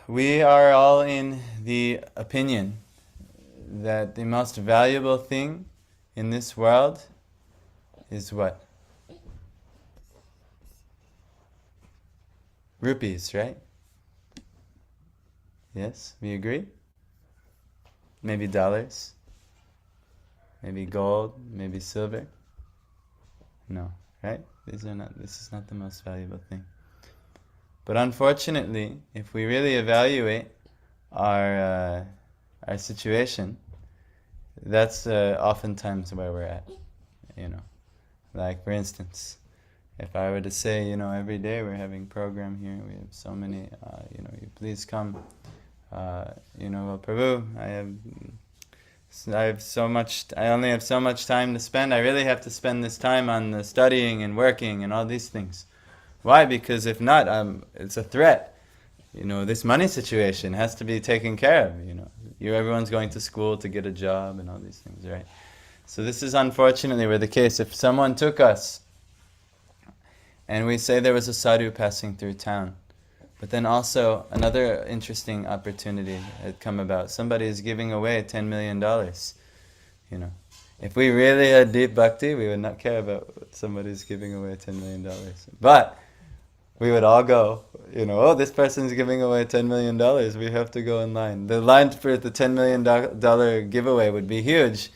we are all in the opinion that the most valuable thing in this world is what? Rupees, right? Yes, we agree? Maybe dollars, maybe gold, maybe silver. No, right? This is not the most valuable thing. But unfortunately, if we really evaluate our situation, that's oftentimes where we're at. Like for instance, if I were to say, every day we're having program here, we have so many, you please come. Well, Prabhu, I only have so much time to spend. I really have to spend this time on the studying and working and all these things. Why? Because if not, it's a threat. This money situation has to be taken care of. Everyone's going to school to get a job and all these things, right? So this is unfortunately where the case. If someone took us, and we say there was a sadhu passing through town, but then also another interesting opportunity had come about. Somebody is giving away $10 million. If we really had deep bhakti, we would not care about what somebody's giving away $10 million. But we would all go, this person's giving away $10 million. We have to go in line. The line for the $10 million giveaway would be huge.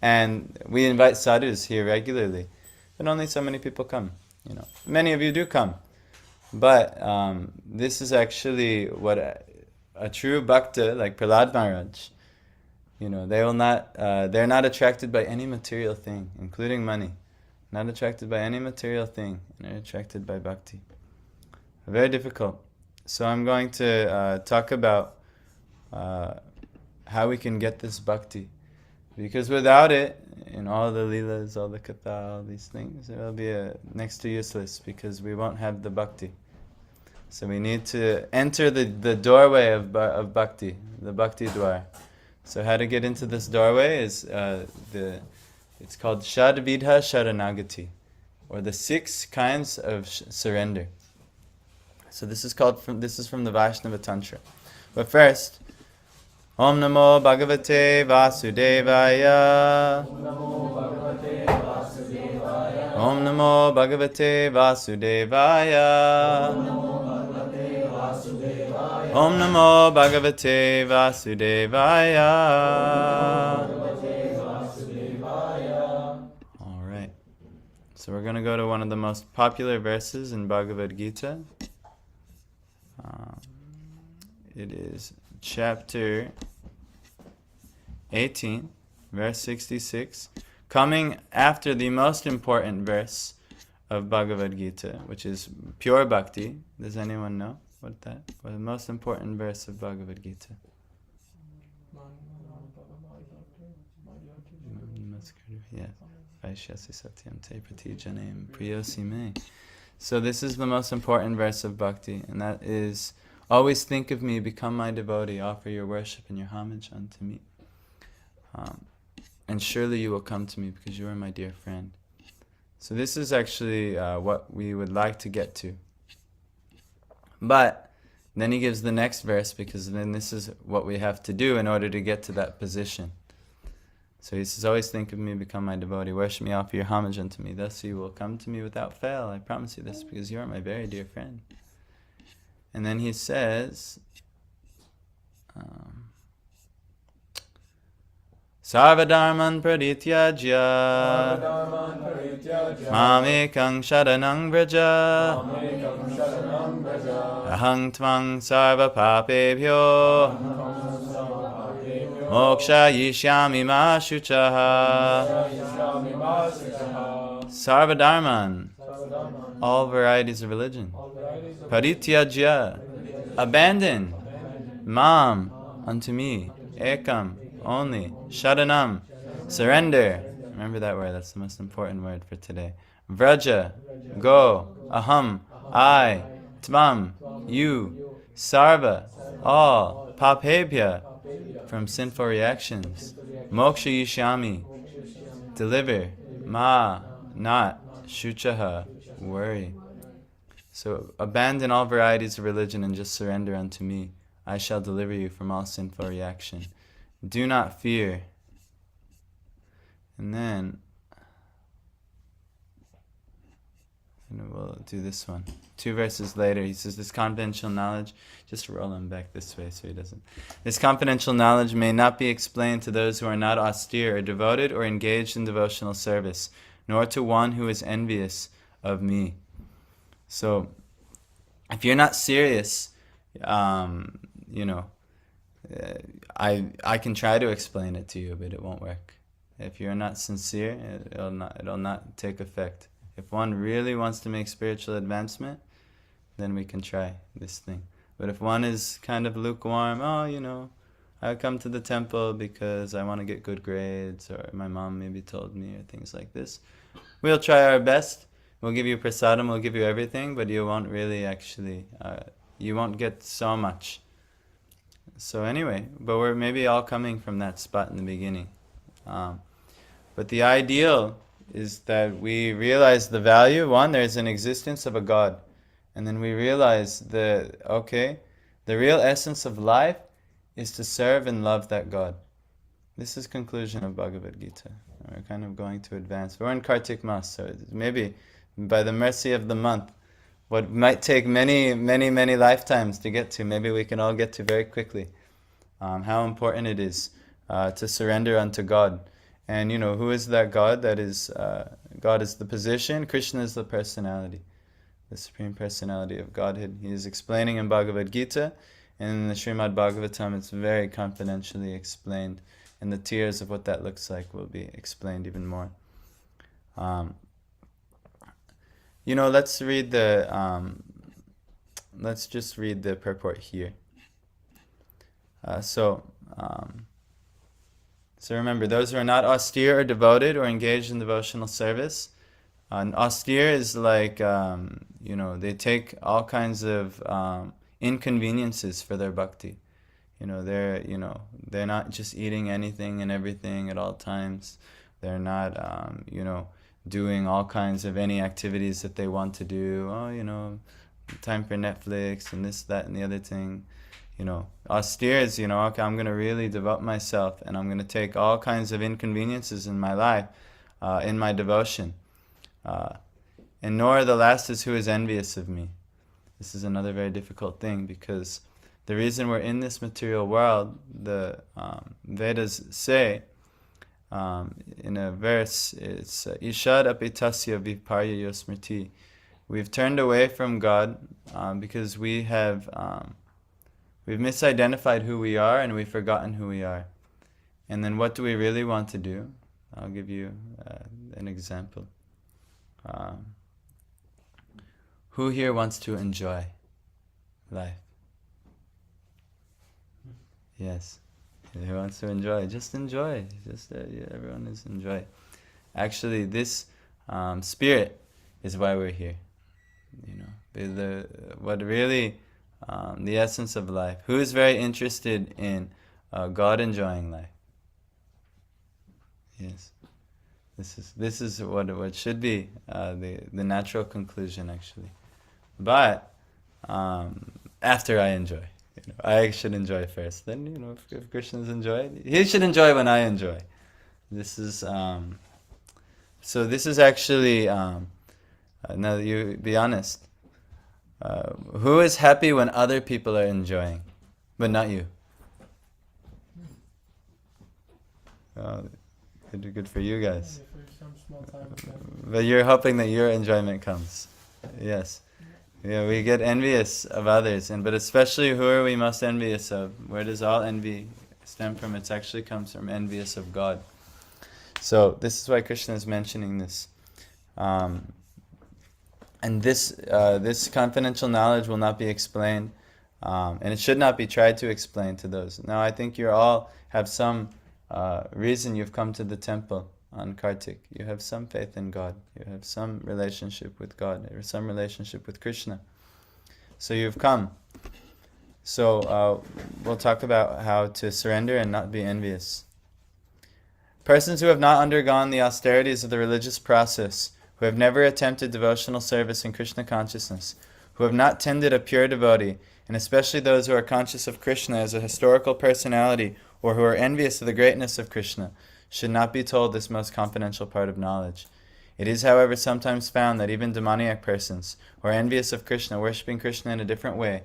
And we invite sadhus here regularly. But only so many people come. Many of you do come. But this is actually what a true bhakta, like Prahlad Maharaj, they will not. They're not attracted by any material thing, including money. Not attracted by any material thing, and they're attracted by bhakti. Very difficult. So I'm going to talk about how we can get this bhakti, because without it, in all the leelas, all the katha, all these things, it will be next to useless, because we won't have the bhakti. So we need to enter the doorway of bhakti, the bhakti dwar. So how to get into this doorway is it's called Shadvidha Sharanagati, or the 6 kinds of surrender. So this is from the Vaishnava Tantra. But first, Om Namo Bhagavate Vasudevaya. Om Namo Bhagavate Vasudevaya. Om Namo Bhagavate Vasudevaya. All right. So we're going to go to one of the most popular verses in Bhagavad Gita. It is chapter 18, verse 66, coming after the most important verse of Bhagavad Gita, which is pure bhakti. Does anyone know what the most important verse of Bhagavad Gita? Yes. Vaishyasi satyam te pratijanam priyosi me. So this is the most important verse of bhakti, and that is, always think of me, become my devotee, offer your worship and your homage unto me. And surely you will come to me, because you are my dear friend. So this is actually what we would like to get to. But then he gives the next verse, because then this is what we have to do in order to get to that position. So he says, always think of me, become my devotee, worship me, offer your homage unto me. Thus you will come to me without fail. I promise you this, because you are my very dear friend. And then he says, Sarvadharman pradityaja Mamekang sharanang vraja Ahang tvang sarva papebhyo Moksha yishyami ma shuchaha. Sarvadharman, all varieties of religion. Parityaja, abandon. Mam, unto me. Ekam, only. Sharanam, surrender. Remember that word, that's the most important word for today. Vraja, go. Aham, I. Tvam, you. Sarva, all. Papebhya, from sinful reactions. Moksha yishyami, deliver. Ma, not. Shuchaha, worry. So abandon all varieties of religion and just surrender unto me. I shall deliver you from all sinful reaction. Do not fear. And then we'll do this one. 2 verses later, he says, this confidential knowledge, just roll him back this way so he doesn't. This confidential knowledge may not be explained to those who are not austere or devoted or engaged in devotional service, nor to one who is envious of me. So, if you're not serious, I can try to explain it to you, but it won't work. If you're not sincere, it'll not take effect. If one really wants to make spiritual advancement, then we can try this thing. But if one is kind of lukewarm, I come to the temple because I want to get good grades, or my mom maybe told me, or things like this, we'll try our best. We'll give you prasadam, we'll give you everything, but you won't really actually, you won't get so much. So anyway, but we're maybe all coming from that spot in the beginning. But the ideal is that we realize the value. One, there's an existence of a God. And then we realize that, the real essence of life is to serve and love that God. This is conclusion of Bhagavad Gita. We're kind of going to advance. We're in Kartik Mas, so maybe by the mercy of the month, what might take many, many, many lifetimes to get to, maybe we can all get to very quickly. How important it is to surrender unto God. And who is that God? That is, God is the position, Krishna is the personality, the Supreme Personality of Godhead. He is explaining in Bhagavad Gita, and in the Srimad Bhagavatam it's very confidentially explained, and the tiers of what that looks like will be explained even more. Let's read let's just read the purport here. So remember, those who are not austere or devoted or engaged in devotional service. Austere is like, they take all kinds of inconveniences for their bhakti. They're not just eating anything and everything at all times. They're not, doing all kinds of any activities that they want to do. Time for Netflix and this, that, and the other thing. Austere is, okay, I'm going to really devote myself, and I'm going to take all kinds of inconveniences in my life, in my devotion. And nor the last is who is envious of me. This is another very difficult thing, because the reason we're in this material world, the Vedas say, in a verse, it's Ishad apitasya viparya yosmriti. We've turned away from God because we have we've misidentified who we are, and we've forgotten who we are. And then what do we really want to do? I'll give you an example. Who here wants to enjoy life? Yes. Who wants to enjoy? Just enjoy. Everyone is enjoy. Actually, this spirit is why we're here. What really, the essence of life. Who is very interested in God enjoying life? Yes. This is what should be the natural conclusion, actually. But after I enjoy, I should enjoy first. Then if Krishna's enjoyed, he should enjoy when I enjoy. This is so. This is actually now you be honest. Who is happy when other people are enjoying, but not you? Good for you guys. But you're hoping that your enjoyment comes. Yes. Yeah, we get envious of others, but especially who are we most envious of? Where does all envy stem from? It actually comes from envious of God. So this is why Krishna is mentioning this. And this confidential knowledge will not be explained, and it should not be tried to explain to those. Now I think you all have some reason you've come to the temple on Kartik. You have some faith in God. You have some relationship with God, or some relationship with Krishna. So you've come. So we'll talk about how to surrender and not be envious. Persons who have not undergone the austerities of the religious process, who have never attempted devotional service in Krishna consciousness, who have not tended a pure devotee, and especially those who are conscious of Krishna as a historical personality or who are envious of the greatness of Krishna, should not be told this most confidential part of knowledge. It is, however, sometimes found that even demoniac persons, who are envious of Krishna, worshipping Krishna in a different way,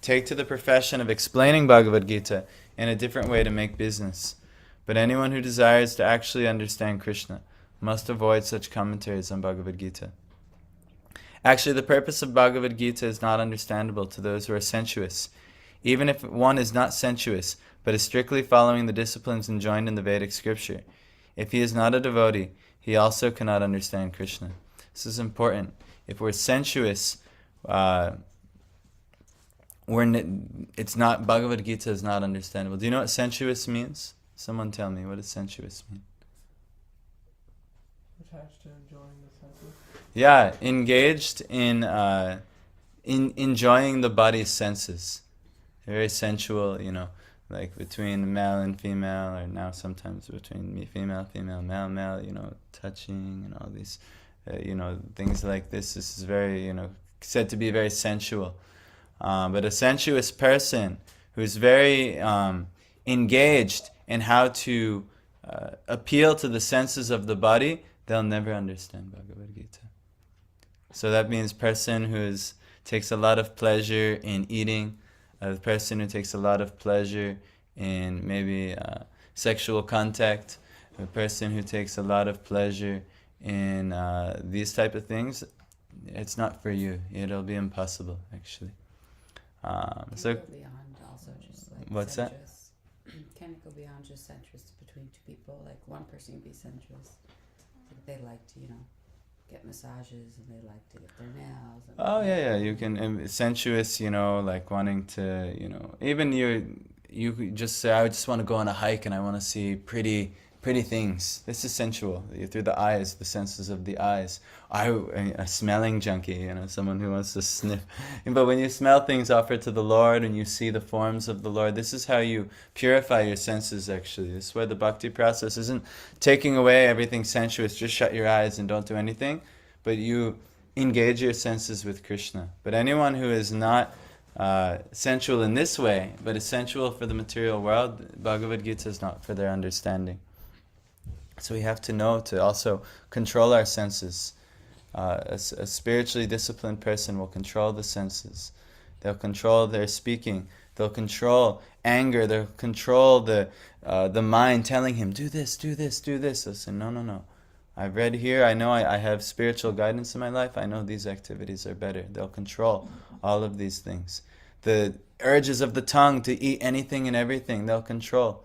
take to the profession of explaining Bhagavad Gita in a different way to make business. But anyone who desires to actually understand Krishna must avoid such commentaries on Bhagavad Gita. Actually, the purpose of Bhagavad Gita is not understandable to those who are sensuous. Even if one is not sensuous, but is strictly following the disciplines enjoined in the Vedic scripture, if he is not a devotee, he also cannot understand Krishna. This is important. If we're sensuous, it's not, Bhagavad Gita is not understandable. Do you know what sensuous means? Someone tell me, what does sensuous mean? Attached to enjoying the senses. Yeah, engaged in enjoying the body's senses. Very sensual, like between male and female, or now sometimes between female, male, touching and all these, things like this. This is very, said to be very sensual. But a sensuous person who's very engaged in how to appeal to the senses of the body, they'll never understand Bhagavad Gita. So that means person who takes a lot of pleasure in eating, a person who takes a lot of pleasure in maybe sexual contact, a person who takes a lot of pleasure in these type of things, it's not for you. It'll be impossible, actually. So beyond also just like what's sensuous. Can it go beyond just sensuous between two people? Like one person can be sensuous. Like they like to, get massages and they like to get their nails. And yeah. You can sensuous, like wanting to, even you could just say, I just want to go on a hike and I want to see pretty things. This is sensual. Through the eyes, the senses of the eyes. A smelling junkie, someone who wants to sniff. But when you smell things offered to the Lord and you see the forms of the Lord, this is how you purify your senses, actually. This is where the bhakti process isn't taking away everything sensuous, just shut your eyes and don't do anything, but you engage your senses with Krishna. But anyone who is not sensual in this way, but is sensual for the material world, Bhagavad Gita is not for their understanding. So we have to know to also control our senses. A spiritually disciplined person will control the senses. They'll control their speaking. They'll control anger. They'll control the mind telling him, do this, do this, do this. They'll say, no. I've read here. I know I have spiritual guidance in my life. I know these activities are better. They'll control all of these things. The urges of the tongue to eat anything and everything, they'll control.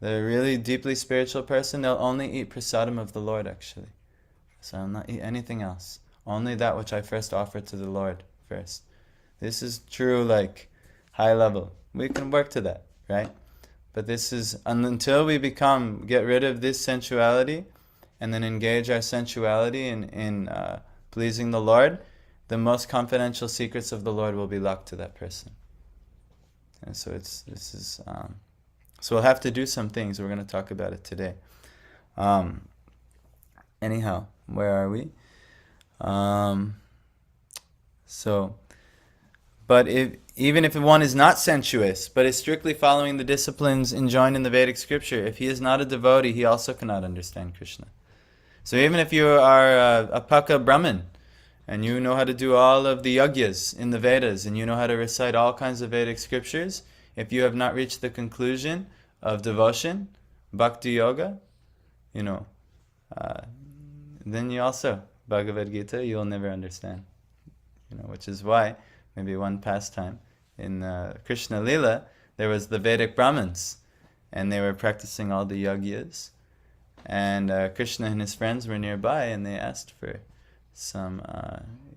The really deeply spiritual person, they'll only eat prasadam of the Lord, actually. So I'll not eat anything else. Only that which I first offered to the Lord first. This is true, like, high level. We can work to that, right? But this is, until we get rid of this sensuality, and then engage our sensuality in pleasing the Lord, the most confidential secrets of the Lord will be locked to that person. And so so we'll have to do some things. We're going to talk about it today. Anyhow, where are we? But even if one is not sensuous, but is strictly following the disciplines enjoined in the Vedic scripture, if he is not a devotee, he also cannot understand Krishna. So even if you are a Paka Brahmin, and you know how to do all of the yagyas in the Vedas, and you know how to recite all kinds of Vedic scriptures, if you have not reached the conclusion of devotion, bhakti yoga, then you also, Bhagavad Gita, you'll never understand. Which is why, maybe one pastime, in Krishna Lila, there was the Vedic Brahmins, and they were practicing all the yagyas, and Krishna and his friends were nearby, and they asked for some,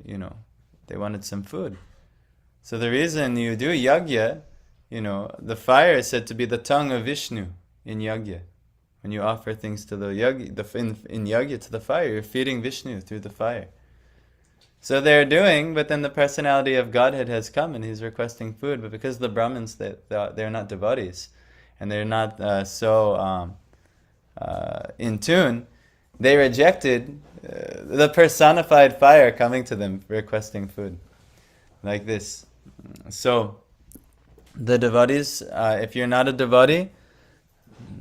they wanted some food. So the reason you do yagya, the fire is said to be the tongue of Vishnu in yagya. When you offer things to the yagya, in yagya to the fire, you're feeding Vishnu through the fire. So they're doing, but then the personality of Godhead has come and he's requesting food. But because the Brahmins, they're not devotees, and they're not so in tune, they rejected the personified fire coming to them requesting food. Like this. So The devotees, if you're not a devotee,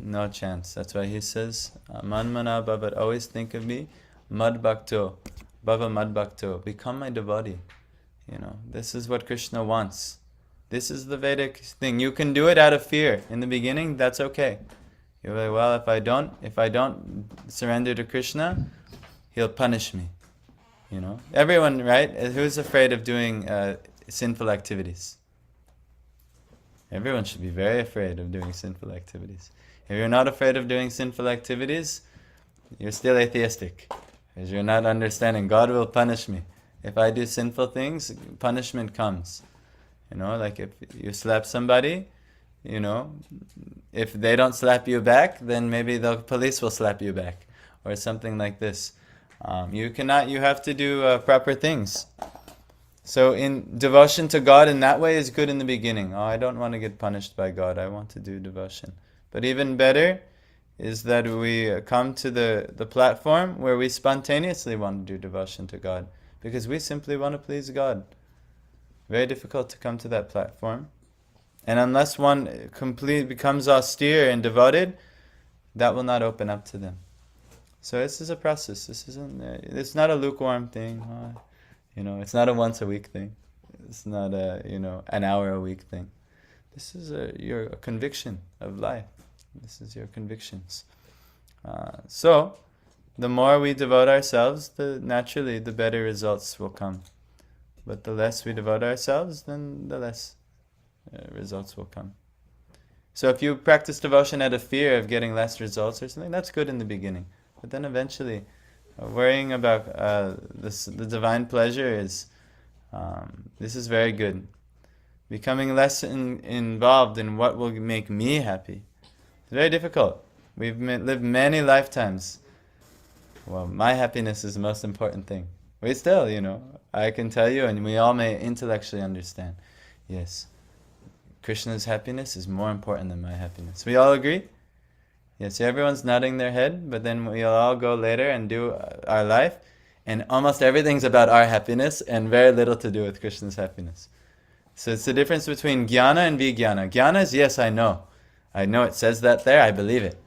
no chance. That's why he says, Manmana Bhavat, always think of me, Mad Bhakto, Bhava Mad Bhakto, become my devotee. This is what Krishna wants. This is the Vedic thing. You can do it out of fear. In the beginning, that's okay. You're like, well, if I don't surrender to Krishna, he'll punish me. Everyone, right? Who's afraid of doing sinful activities? Everyone should be very afraid of doing sinful activities. If you're not afraid of doing sinful activities, you're still atheistic. Because you're not understanding. God will punish me. If I do sinful things, punishment comes. Like if you slap somebody, if they don't slap you back, then maybe the police will slap you back. Or something like this. You have to do proper things. So in devotion to God in that way is good in the beginning. I don't want to get punished by God. I want to do devotion. But even better is that we come to the platform where we spontaneously want to do devotion to God. Because we simply want to please God. Very difficult to come to that platform. And unless one becomes austere and devoted, that will not open up to them. So this is a process. It's not a lukewarm thing. It's not a once a week thing. It's not an hour a week thing. This is your conviction of life. This is your convictions. So, the more we devote ourselves, naturally the better results will come. But the less we devote ourselves, then the less results will come. So if you practice devotion out of fear of getting less results or something, that's good in the beginning. But then eventually, worrying about the divine pleasure this is very good. Becoming less involved in what will make me happy. It's very difficult. We've lived many lifetimes. Well, my happiness is the most important thing. We still, I can tell you, and we all may intellectually understand. Yes, Krishna's happiness is more important than my happiness. We all agree? Yes, everyone's nodding their head, but then we'll all go later and do our life, and almost everything's about our happiness and very little to do with Krishna's happiness. So it's the difference between jnana and vijnana. Jnana is, yes, I know. I know it says that there, I believe it.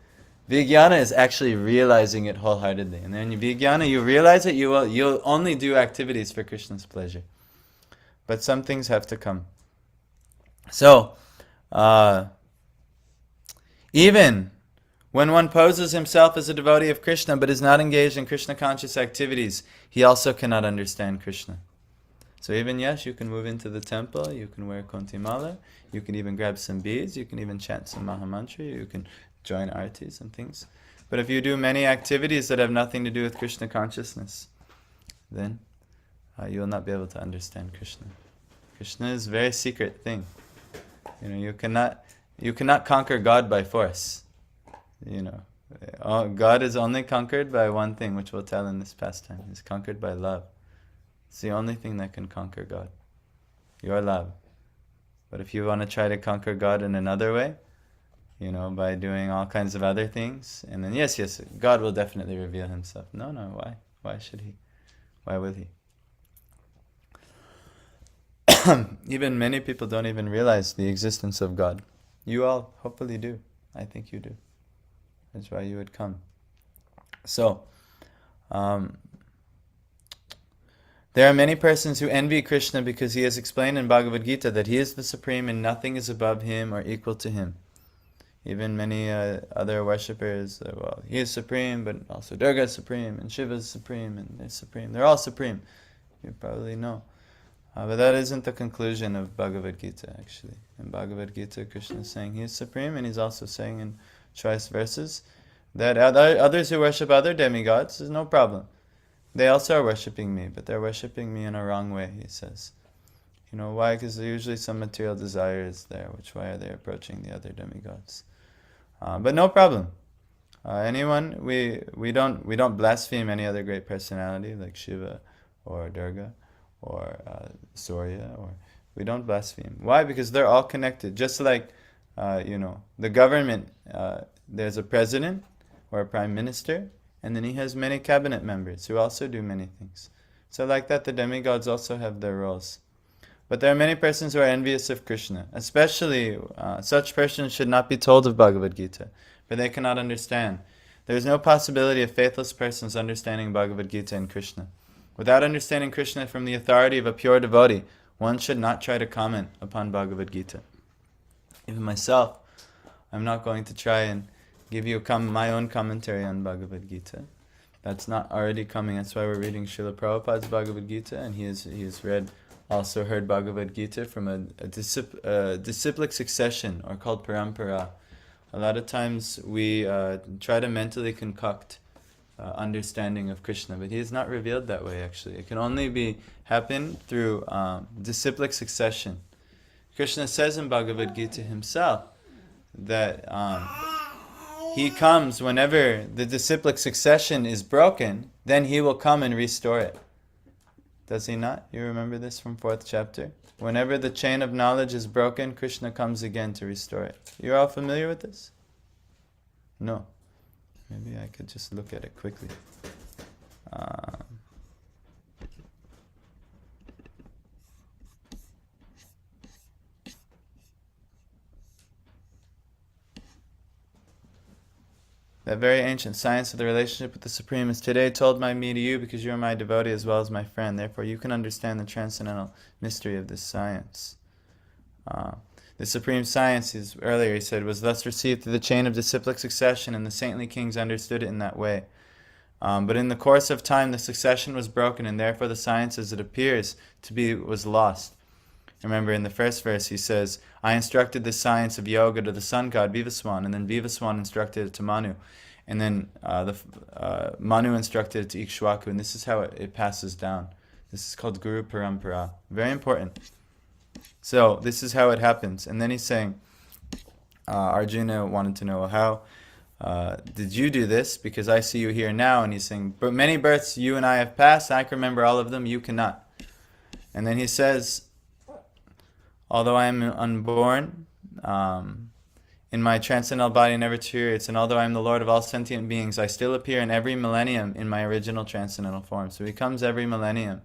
Vijnana is actually realizing it wholeheartedly. And then vijnana, you realize it, you'll only do activities for Krishna's pleasure. But some things have to come. So, even when one poses himself as a devotee of Krishna but is not engaged in Krishna conscious activities, he also cannot understand Krishna. So even yes, you can move into the temple, you can wear kontimala, you can even grab some beads, you can even chant some mahamantra, you can join artis and things. But if you do many activities that have nothing to do with Krishna consciousness, then you will not be able to understand Krishna. Krishna is a very secret thing. You cannot conquer God by force. God is only conquered by one thing, which we'll tell in this pastime. He's conquered by love. It's the only thing that can conquer God. Your love. But if you want to try to conquer God in another way, by doing all kinds of other things, and then yes, God will definitely reveal himself. No, why? Why should he? Why will he? Even many people don't even realize the existence of God. You all hopefully do. I think you do. That's why you would come. So, there are many persons who envy Krishna because he has explained in Bhagavad Gita that he is the supreme and nothing is above him or equal to him. Even many other worshippers, he is supreme, but also Durga is supreme, and Shiva is supreme, and they're supreme. They're all supreme. You probably know. But that isn't the conclusion of Bhagavad Gita, actually. In Bhagavad Gita, Krishna is saying he is supreme, and he's also saying in choice verses that others who worship other demigods is no problem. They also are worshipping me, but they're worshipping me in a wrong way, he says. Why? Because usually some material desire is there, why are they approaching the other demigods? But no problem. We don't blaspheme any other great personality like Shiva or Durga or Surya, or we don't blaspheme. Why? Because they're all connected. Just like the government, there's a president or a prime minister, and then he has many cabinet members who also do many things. So like that, the demigods also have their roles. But there are many persons who are envious of Krishna. Especially, such persons should not be told of Bhagavad Gita, for they cannot understand. There is no possibility of faithless persons understanding Bhagavad Gita and Krishna. Without understanding Krishna from the authority of a pure devotee, one should not try to comment upon Bhagavad Gita. Even myself, I'm not going to try and give you my own commentary on Bhagavad Gita. That's not already coming. That's why we're reading Srila Prabhupada's Bhagavad Gita, and he has also heard Bhagavad Gita from a disciplic succession, or called parampara. A lot of times we try to mentally concoct understanding of Krishna, but he is not revealed that way actually. It can only happen through disciplic succession. Krishna says in Bhagavad Gita himself that he comes whenever the disciplic succession is broken, then he will come and restore it. Does he not? You remember this from 4th chapter? Whenever the chain of knowledge is broken, Krishna comes again to restore it. You're all familiar with this? No. Maybe I could just look at it quickly. That very ancient science of the relationship with the Supreme is today told by me to you because you are my devotee as well as my friend. Therefore, you can understand the transcendental mystery of this science. The supreme science, earlier he said, was thus received through the chain of disciplic succession, and the saintly kings understood it in that way. But in the course of time, the succession was broken, and therefore the science as it appears to be was lost. Remember, in the first verse he says, I instructed the science of yoga to the sun god Vivaswan, and then Vivaswan instructed it to Manu. And then Manu instructed it to Ikshwaku, and this is how it passes down. This is called Guru Parampara. Very important. So, this is how it happens. And then he's saying, Arjuna wanted to know, how did you do this? Because I see you here now. And he's saying, but many births you and I have passed. I can remember all of them. You cannot. And then he says, although I am unborn, in my transcendental body never deteriorates, and although I am the Lord of all sentient beings, I still appear in every millennium in my original transcendental form. So he comes every millennium.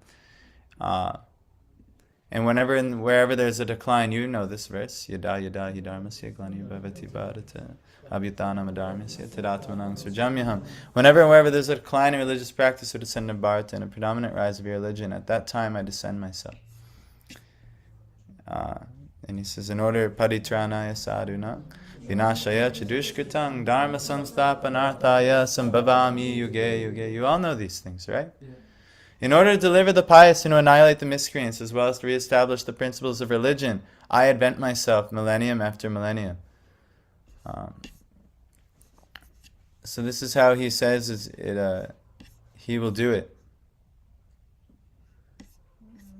And wherever there's a decline, you know this verse, Yada yada yadharmasya glani bhavati bharata abhyutanam adharmasya tadatmanang surjamyaham. Whenever and wherever there's a decline in religious practice or descent of Bharata and a predominant rise of your religion, at that time I descend myself. And he says, in order paritranaya sadhuna vinashaya chadushkritang dharma samsthapanarthaya sambhavami yuge yuge. You all know these things, right? Yeah. In order to deliver the pious and to annihilate the miscreants, as well as to reestablish the principles of religion, I advent myself millennium after millennium. So this is how he says he will do it.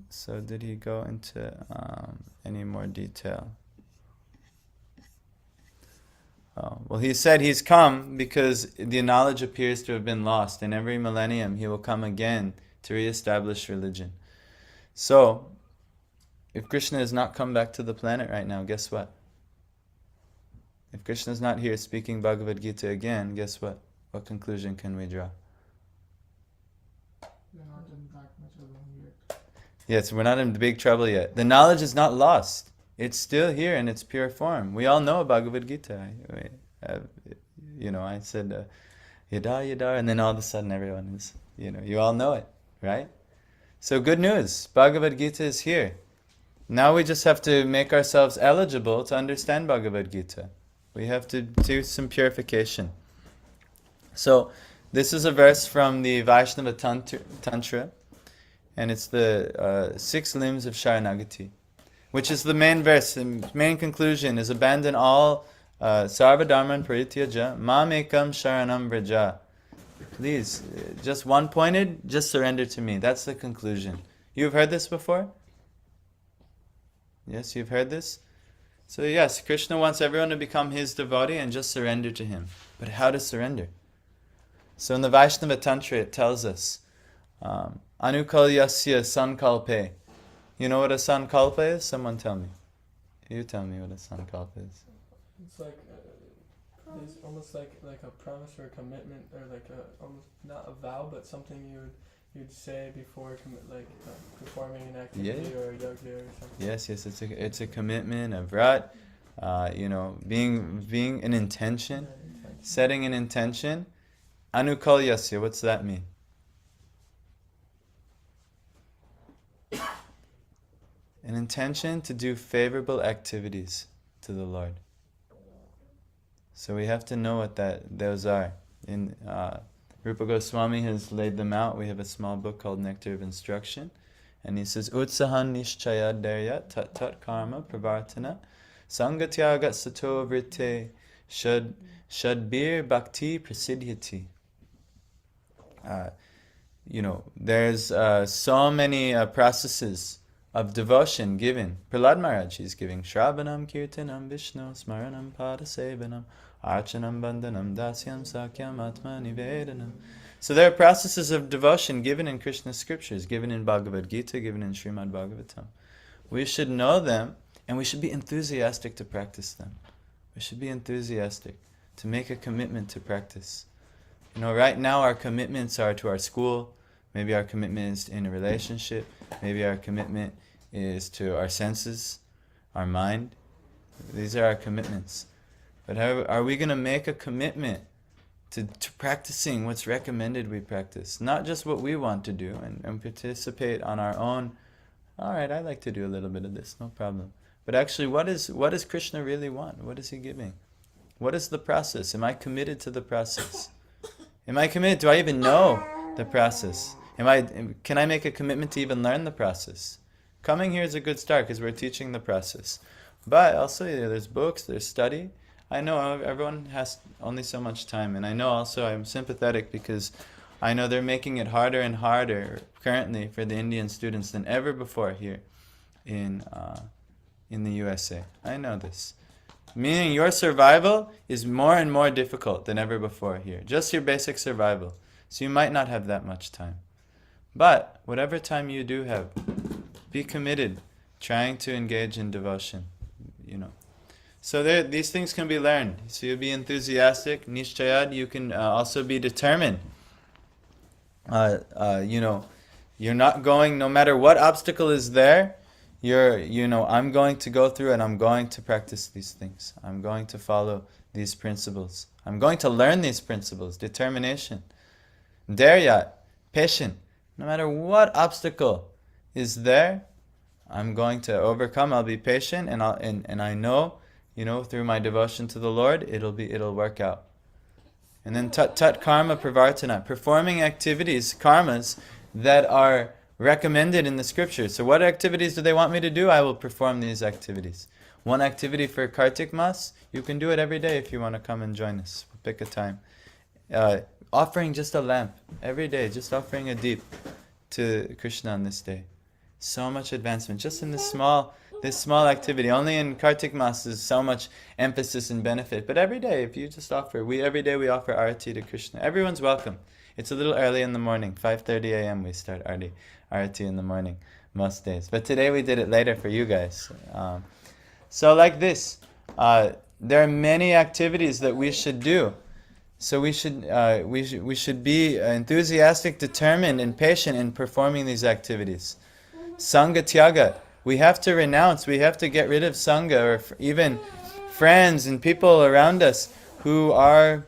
So did he go into any more detail? Well, he said he's come because the knowledge appears to have been lost. In every millennium, he will come again to reestablish religion. So, if Krishna has not come back to the planet right now, guess what? If Krishna is not here speaking Bhagavad Gita again, guess what? What conclusion can we draw? Yes, we're not in big trouble yet. The knowledge is not lost. It's still here in its pure form. We all know Bhagavad Gita. I said, yada yada, and then all of a sudden everyone is, you all know it, right? So good news. Bhagavad Gita is here. Now we just have to make ourselves eligible to understand Bhagavad Gita. We have to do some purification. So this is a verse from the Vaishnava Tantra. And it's the 6 limbs of Sharanagati, which is the main verse. The main conclusion is abandon all sarva dharman parityaja mam ekam sharanam vraja. Please, just one-pointed, just surrender to me. That's the conclusion. You've heard this before? Yes, you've heard this? So yes, Krishna wants everyone to become his devotee and just surrender to him. But how to surrender? So in the Vaishnava Tantra it tells us, Anukalyasya sankalpe. You know what a sankalpa is? Someone tell me. You tell me what a sankalpa is. It's like it's almost like a promise or a commitment, or like almost not a vow, but something you you'd say before performing an activity or a yajna or something. Yes, it's a commitment, a vrat, being an intention, setting an intention. Anukalyasya, what's that mean? An intention to do favorable activities to the Lord. So we have to know what those are. In Rupa Goswami has laid them out. We have a small book called Nectar of Instruction. And he says, Utsahan nishchaya daryat tat tat karma pravartana sangatyagat sato vritte shadbir bhakti prasidhyati. There's so many processes of devotion given. Prahlad Maharaj is giving Shravanam, Kirtanam, Vishnu, Smaranam, Padasevanam, Archanam, Bandhanam, Dasyam, Sakyam, Atma, Nivedanam. So there are processes of devotion given in Krishna's scriptures, given in Bhagavad Gita, given in Srimad Bhagavatam. We should know them, and we should be enthusiastic to practice them. We should be enthusiastic to make a commitment to practice. Right now our commitments are to our school. Maybe our commitment is in a relationship. Maybe our commitment is to our senses, our mind. These are our commitments. But are we going to make a commitment to practicing what's recommended we practice? Not just what we want to do and participate on our own. All right, I like to do a little bit of this, no problem. But actually, what does Krishna really want? What is he giving? What is the process? Am I committed to the process? Am I committed? Do I even know the process? Can I make a commitment to even learn the process? Coming here is a good start because we're teaching the process. But also there's books, there's study. I know everyone has only so much time, and I know also I'm sympathetic because I know they're making it harder and harder currently for the Indian students than ever before here in the USA. I know this. Meaning your survival is more and more difficult than ever before here. Just your basic survival. So you might not have that much time. But whatever time you do have, be committed, trying to engage in devotion. So these things can be learned. So you'll be enthusiastic, nishchayad. You can also be determined. You're not going, no matter what obstacle is there, I'm going to go through and I'm going to practice these things. I'm going to follow these principles. I'm going to learn these principles. Determination. Daryat, patient. No matter what obstacle is there, I'm going to overcome. I'll be patient, and I know, through my devotion to the Lord, it'll work out. And then tat karma pravartana, performing activities, karmas that are recommended in the scriptures. So what activities do they want me to do? I will perform these activities. One activity for Kartik Mas, you can do it every day if you want to come and join us. Pick a time. Offering just a lamp every day, just offering a deep to Krishna on this day. So much advancement just in this small activity. Only in Kartik Mas is so much emphasis and benefit. But every day, if you just offer, every day we offer arati to Krishna. Everyone's welcome. It's a little early in the morning, 5:30 a.m. we start arati in the morning most days. But today we did it later for you guys. So like this, there are many activities that we should do. So we should be enthusiastic, determined, and patient in performing these activities. Sangha tyaga. We have to renounce. We have to get rid of sangha, or even friends and people around us who are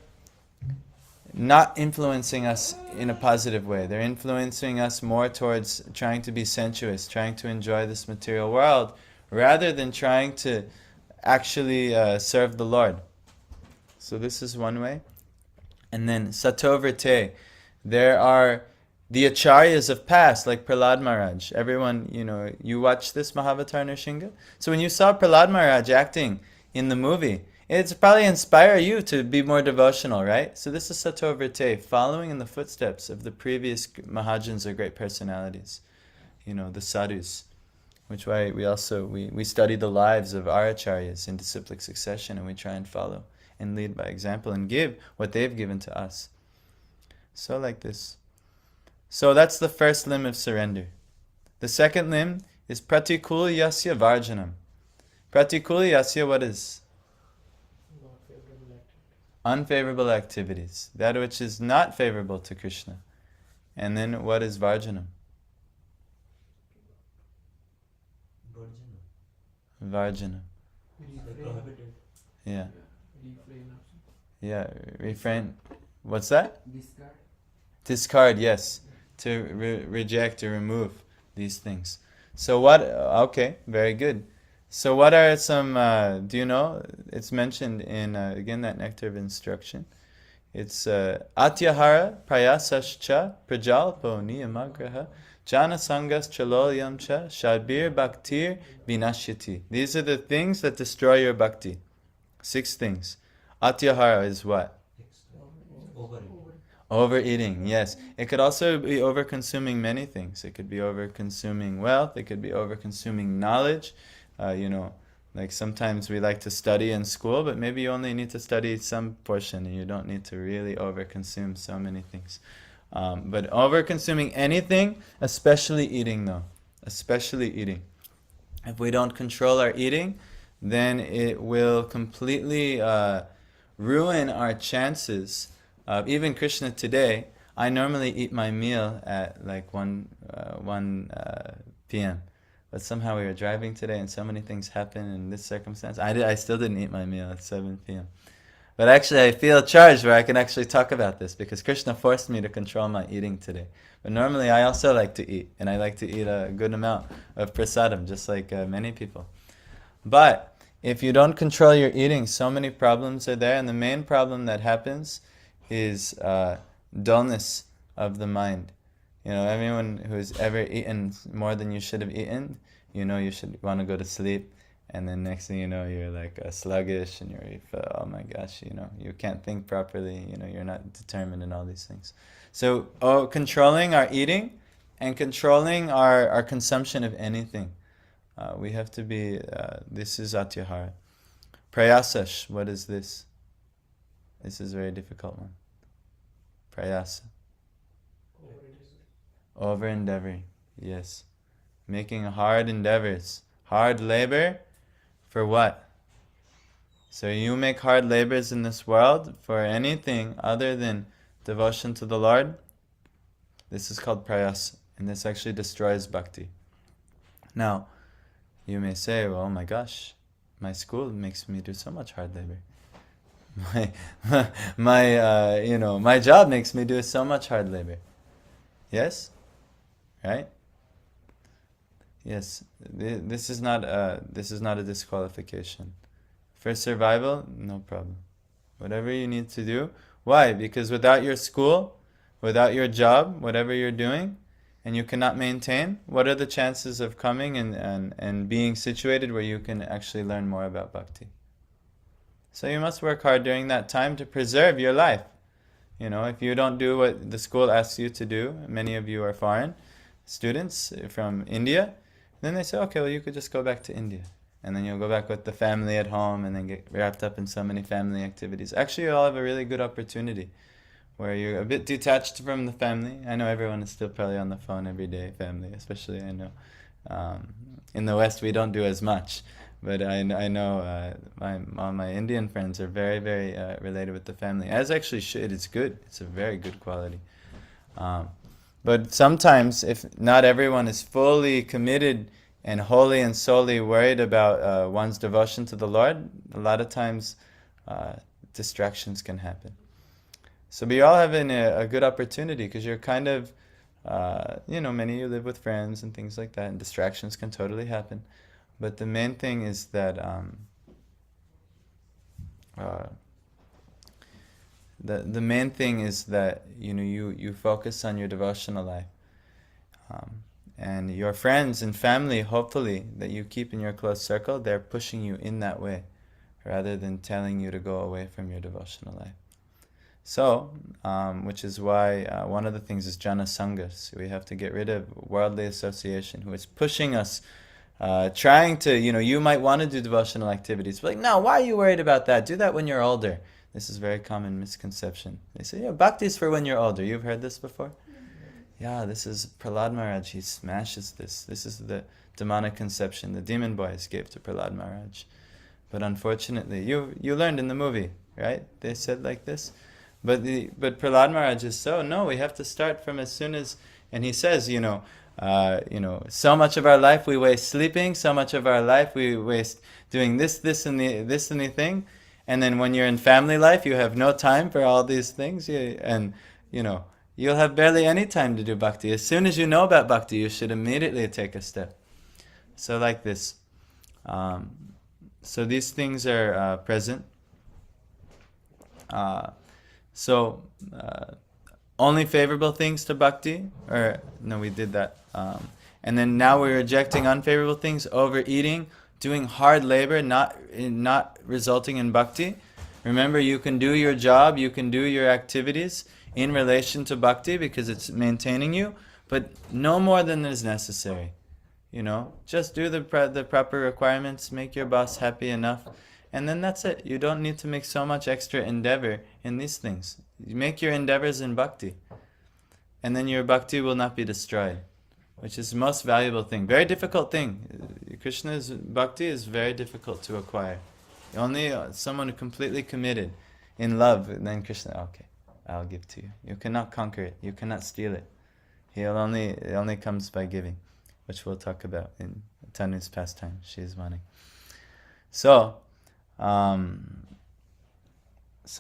not influencing us in a positive way. They're influencing us more towards trying to be sensuous, trying to enjoy this material world, rather than trying to actually serve the Lord. So this is one way. And then satovrite. There are the acharyas of past, like Prahlad Maharaj. Everyone, you watch this Mahavatar Nrsinga? So when you saw Prahlad Maharaj acting in the movie, it's probably inspire you to be more devotional, right? So this is satovrite, following in the footsteps of the previous Mahajans or great personalities, the sadhus. Which why we study the lives of our acharyas in disciplic succession, and we try and follow and lead by example and give what they've given to us. So like this. So that's the first limb of surrender. The second limb is pratikula yasya varjanam. Pratikula yasya, what is? Unfavorable activities. That which is not favorable to Krishna. And then what is Varjanam? Varjanam. Prohibited. Yeah. Refrain. Yeah, refrain. What's that? Discard. Discard, yes. To reject or remove these things. So what, okay, very good. So what are some, do you know, it's mentioned in, again, that nectar of instruction. It's Atyahara Prayasascha Prajalpo Niyamagraha Jana Sangas Chalolyam Cha Shadbir Bhaktir Vinashyati. These are the things that destroy your bhakti. 6 things. Atyahara is what? Overeating, yes. It could also be over-consuming many things. It could be over-consuming wealth. It could be over-consuming knowledge. Like sometimes we like to study in school, but maybe you only need to study some portion and you don't need to really over-consume so many things. But over-consuming anything, especially eating though. Especially eating. If we don't control our eating, then it will completely ruin our chances. Even Krishna today, I normally eat my meal at like 1 p.m. But somehow we were driving today and so many things happened in this circumstance. I still didn't eat my meal at 7 p.m. But actually I feel charged where I can actually talk about this because Krishna forced me to control my eating today. But normally I also like to eat, and I like to eat a good amount of prasadam, just like many people. But if you don't control your eating, so many problems are there, and the main problem that happens is dullness of the mind. Everyone who's ever eaten more than you should have eaten, you should want to go to sleep, and then next thing you know, you're like sluggish, and you feel, oh my gosh, you can't think properly, you're not determined and all these things. So controlling our eating and controlling our consumption of anything. We have to be, this is Atyahara. Prayasash, what is this? This is a very difficult one. Prayasa. Over endeavoring, yes. Making hard endeavors. Hard labor for what? So you make hard labors in this world for anything other than devotion to the Lord. This is called prayasa, and this actually destroys bhakti. Now, you may say, well, oh my gosh, my school makes me do so much hard labor. My job makes me do so much hard labor. Yes? Right? Yes. This is not a disqualification. For survival, no problem. Whatever you need to do. Why? Because without your school, without your job, whatever you're doing, and you cannot maintain, what are the chances of coming and being situated where you can actually learn more about bhakti? So you must work hard during that time to preserve your life. If you don't do what the school asks you to do, many of you are foreign students from India, then they say, okay, well, you could just go back to India. And then you'll go back with the family at home and then get wrapped up in so many family activities. Actually, you'll have a really good opportunity where you're a bit detached from the family. I know everyone is still probably on the phone every day, family, especially I know. In the West, we don't do as much. But I know all my Indian friends are very, very related with the family. As actually should. It's good. It's a very good quality. But sometimes, if not everyone is fully committed and wholly and solely worried about one's devotion to the Lord, a lot of times distractions can happen. So we all have a good opportunity because you're kind of, many of you live with friends and things like that, and distractions can totally happen. But the main thing is that the main thing is that you focus on your devotional life, and your friends and family, hopefully that you keep in your close circle, they're pushing you in that way, rather than telling you to go away from your devotional life. So, which is why one of the things is jana sangas. We have to get rid of worldly association, who is pushing us. Trying to, you might want to do devotional activities. But no, why are you worried about that? Do that when you're older. This is a very common misconception. They say, bhakti is for when you're older. You've heard this before? Yeah, this is Prahlad Maharaj. He smashes this. This is the demonic conception the demon boys gave to Prahlad Maharaj. But unfortunately, you learned in the movie, right? They said like this. But Prahlad Maharaj is no, we have to start from as soon as, and he says, so much of our life we waste sleeping, so much of our life we waste doing this and the thing, and then when you're in family life, you have no time for all these things, you'll have barely any time to do bhakti. As soon as you know about bhakti, you should immediately take a step. So like this. So these things are present. Only favorable things to bhakti, or no, we did that. And then now we're rejecting unfavorable things, overeating, doing hard labor, not resulting in bhakti. Remember, you can do your job, you can do your activities in relation to bhakti because it's maintaining you, but no more than is necessary. Just do the proper requirements, make your boss happy enough, and then that's it. You don't need to make so much extra endeavor in these things. You make your endeavors in bhakti, and then your bhakti will not be destroyed, which is the most valuable thing. Very difficult thing. Krishna's bhakti is very difficult to acquire. Only someone completely committed in love, and then Krishna, okay, I'll give to you. You cannot conquer it. You cannot steal it. It only comes by giving, which we'll talk about in Tanu's pastime. She is wanting. So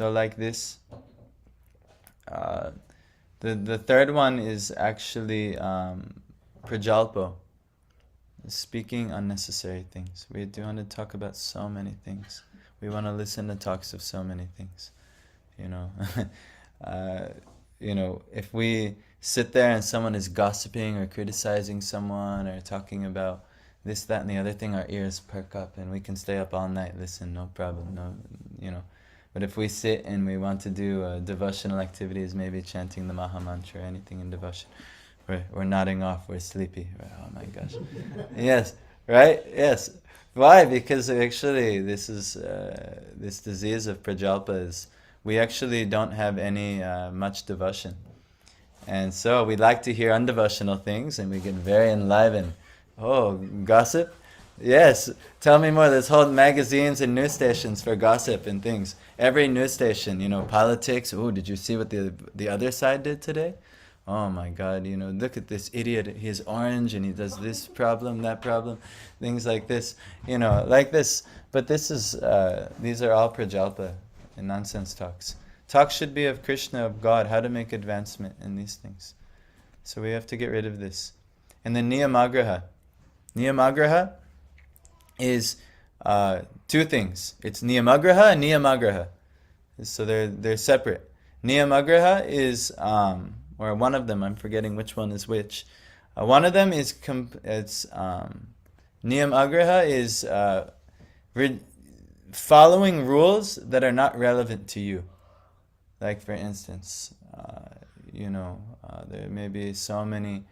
like this. The third one is actually prajalpo, speaking unnecessary things. We do want to talk about so many things. We want to listen to talks of so many things. If we sit there and someone is gossiping or criticizing someone or talking about this, that, and the other thing, our ears perk up and we can stay up all night, listen, no problem, But if we sit and we want to do devotional activities, maybe chanting the Maha Mantra or anything in devotion, we're nodding off, we're sleepy. Oh my gosh. Yes, right? Yes. Why? Because actually this is this disease of prajalpa is we actually don't have any much devotion. And so we like to hear undevotional things and we get very enlivened. Oh, gossip? Yes, tell me more. There's whole magazines and news stations for gossip and things. Every news station, politics. Oh, did you see what the other side did today? Oh my God, look at this idiot. He's orange and he does this problem, that problem, things like this, like this. But this is, these are all prajalpa and nonsense talks. Talks should be of Krishna, of God, how to make advancement in these things. So we have to get rid of this. And then niyamagraha. Niyamagraha is two things. It's niyamagraha and niyamagraha. So they're separate. Niyamagraha is, or one of them, I'm forgetting which one is which. One of them is, niyamagraha is following rules that are not relevant to you. Like for instance, there may be so many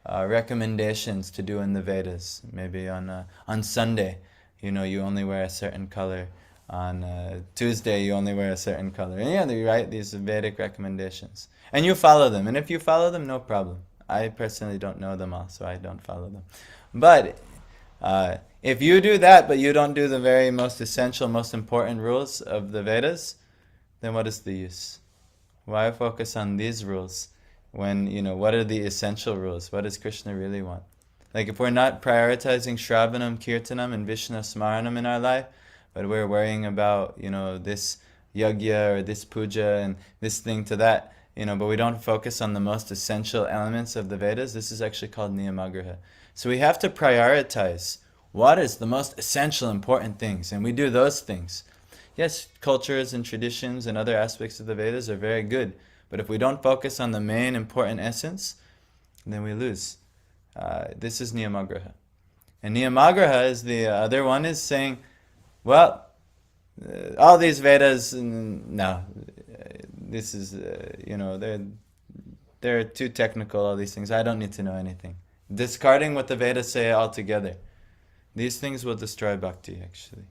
recommendations to do in the Vedas. Maybe on Sunday, you only wear a certain color. On Tuesday, you only wear a certain color. And they write these Vedic recommendations. And you follow them. And if you follow them, no problem. I personally don't know them all, so I don't follow them. But if you do that, but you don't do the very most essential, most important rules of the Vedas, then what is the use? Why focus on these rules when, what are the essential rules? What does Krishna really want? Like if we're not prioritizing Shravanam, Kirtanam, and Vishnu Smaranam in our life, but we're worrying about, this yagya or this puja and this thing to that, but we don't focus on the most essential elements of the Vedas, this is actually called niyamagraha. So we have to prioritize what is the most essential, important things, and we do those things. Yes, cultures and traditions and other aspects of the Vedas are very good, but if we don't focus on the main important essence, then we lose. This is niyamagraha. And niyamagraha is the other one is saying, well, all these Vedas, no, this is, they're too technical, all these things. I don't need to know anything. Discarding what the Vedas say altogether. These things will destroy bhakti, actually.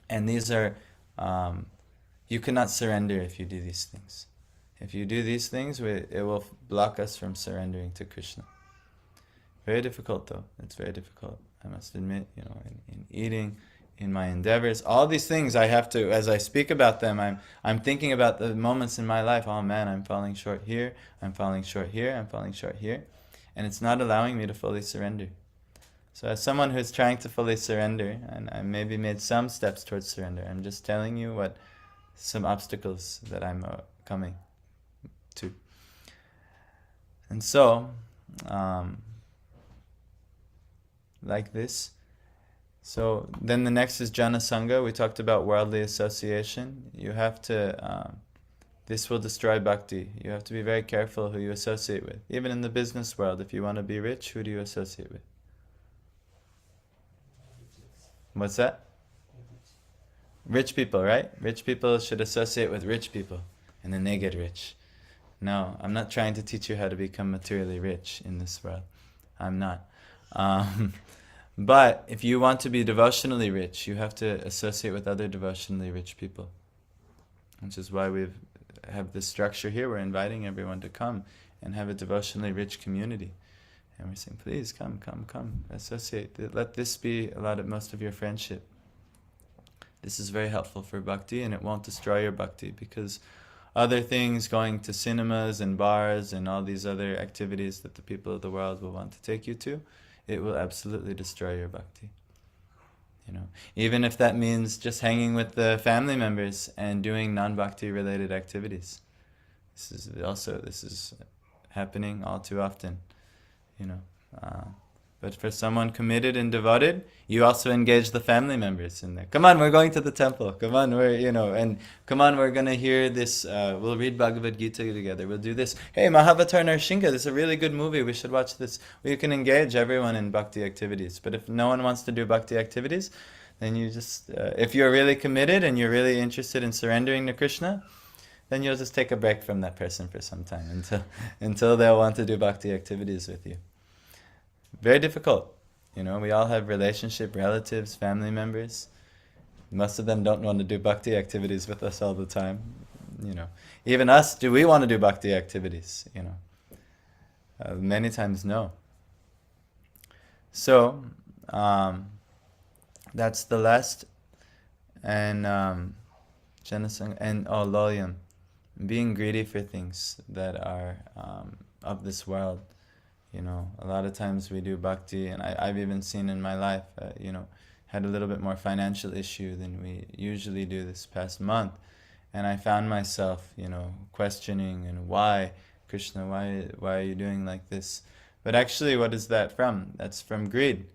And these are, you cannot surrender if you do these things. If you do these things, it will block us from surrendering to Krishna. Very difficult though. It's very difficult, I must admit, in eating, in my endeavors. All these things I have to, as I speak about them, I'm thinking about the moments in my life. Oh man, I'm falling short here. I'm falling short here. I'm falling short here, and it's not allowing me to fully surrender. So as someone who's trying to fully surrender, and I maybe made some steps towards surrender, I'm just telling you what some obstacles that I'm coming to. And so, like this. So then the next is Jana Sangha. We talked about worldly association. You have to, this will destroy bhakti. You have to be very careful who you associate with. Even in the business world, if you want to be rich, who do you associate with? What's that? Rich people, right? Rich people should associate with rich people, and then they get rich. No, I'm not trying to teach you how to become materially rich in this world. I'm not. But if you want to be devotionally rich, you have to associate with other devotionally rich people. Which is why we have this structure here. We're inviting everyone to come and have a devotionally rich community. And we're saying, please come, associate. Let this be most of your friendship. This is very helpful for bhakti, and it won't destroy your bhakti, because other things, going to cinemas and bars and all these other activities that the people of the world will want to take you to, it will absolutely destroy your bhakti. Even if that means just hanging with the family members and doing non-bhakti related activities. This is happening all too often. But for someone committed and devoted, you also engage the family members in there. Come on, we're going to the temple. Come on, we're going to hear this. We'll read Bhagavad Gita together. We'll do this. Hey, Mahavatar Narsingha, this is a really good movie. We should watch this. You can engage everyone in bhakti activities. But if no one wants to do bhakti activities, then you just, if you're really committed and you're really interested in surrendering to Krishna, then you'll just take a break from that person for some time until they'll want to do bhakti activities with you. Very difficult. We all have relatives, family members. Most of them don't want to do bhakti activities with us all the time. Even us, do we want to do bhakti activities? Many times no. So, that's the last. And loyam, being greedy for things that are of this world. A lot of times we do bhakti, and I've even seen in my life, had a little bit more financial issue than we usually do this past month. And I found myself, questioning, and why, Krishna, why are you doing like this? But actually, what is that from? That's from greed.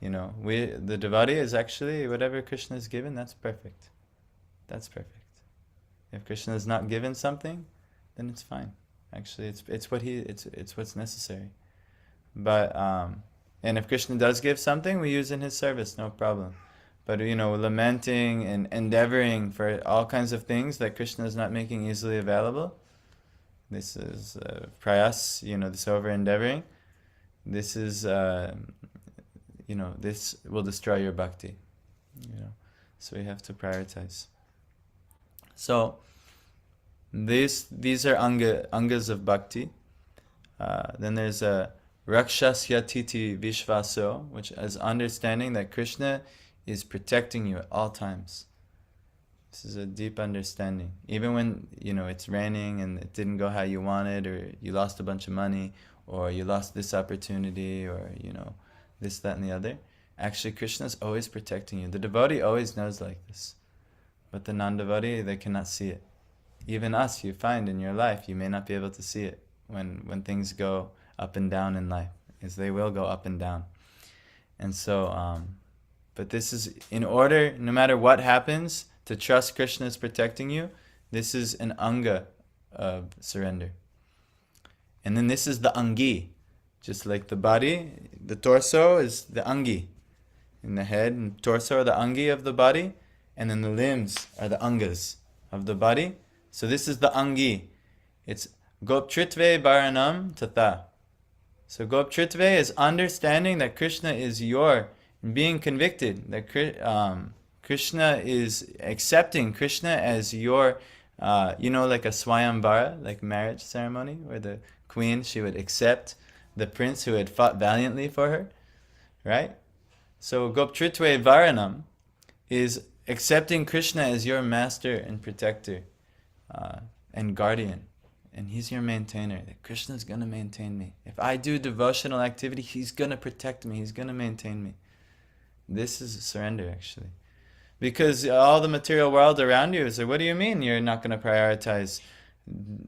The devotee is actually, whatever Krishna has given, that's perfect. That's perfect. If Krishna has not given something, then it's fine. Actually, it's what's necessary. But and if Krishna does give something, we use in his service, no problem. But lamenting and endeavoring for all kinds of things that Krishna is not making easily available, this is prayas, this over endeavoring. This is this will destroy your bhakti. So we have to prioritize. So these are angas of bhakti. Then there's a Rakshasyatiti Vishvaso, which is understanding that Krishna is protecting you at all times. This is a deep understanding. Even when, it's raining and it didn't go how you wanted, or you lost a bunch of money, or you lost this opportunity, or, this, that, and the other. Actually, Krishna is always protecting you. The devotee always knows like this. But the non-devotee, they cannot see it. Even us, you find in your life, you may not be able to see it when things go up and down in life, as they will go up and down. And so, but this is, in order, no matter what happens, to trust Krishna is protecting you. This is an anga of surrender. And then this is the angi. Just like the body, the torso is the angi. And the head and torso are the angi of the body. And then the limbs are the angas of the body. So this is the angi. It's goptritve baranam tata. So goptritve is understanding that Krishna is being convicted, that Krishna is accepting Krishna as your, like a swayamvara, like marriage ceremony, where the queen, she would accept the prince who had fought valiantly for her, right? So goptritve varanam, is accepting Krishna as your master and protector and guardian. And he's your maintainer. That Krishna's going to maintain me. If I do devotional activity, he's going to protect me. He's going to maintain me. This is surrender, actually. Because all the material world around you is like, what do you mean you're not going to prioritize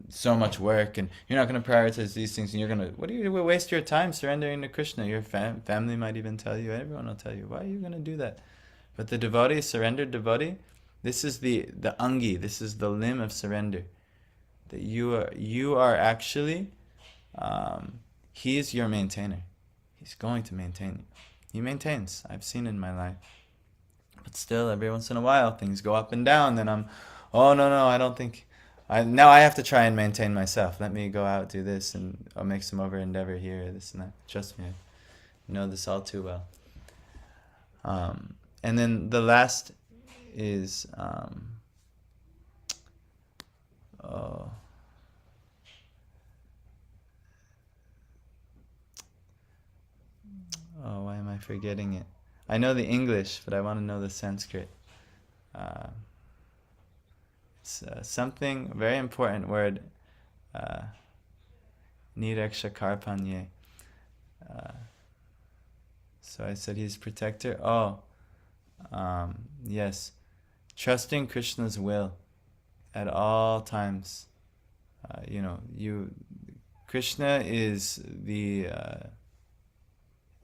so much work, and you're not going to prioritize these things, and you're going to, what do you waste your time surrendering to Krishna? Your family might even tell you, everyone will tell you, why are you going to do that? But the devotee, surrendered devotee, this is the angi, this is the limb of surrender. That you are actually, he is your maintainer. He's going to maintain you. He maintains. I've seen it in my life. But still, every once in a while, things go up and down. Then I'm, oh no, I don't think, now I have to try and maintain myself. Let me go out, do this, and I'll make some over endeavor here, this and that. Trust me, I know this all too well. And then the last is, why am I forgetting it? I know the English, but I want to know the Sanskrit. It's something, very important word, nirakshakarpanye. So I said he's protector. Yes. Trusting Krishna's will at all times. Krishna is the,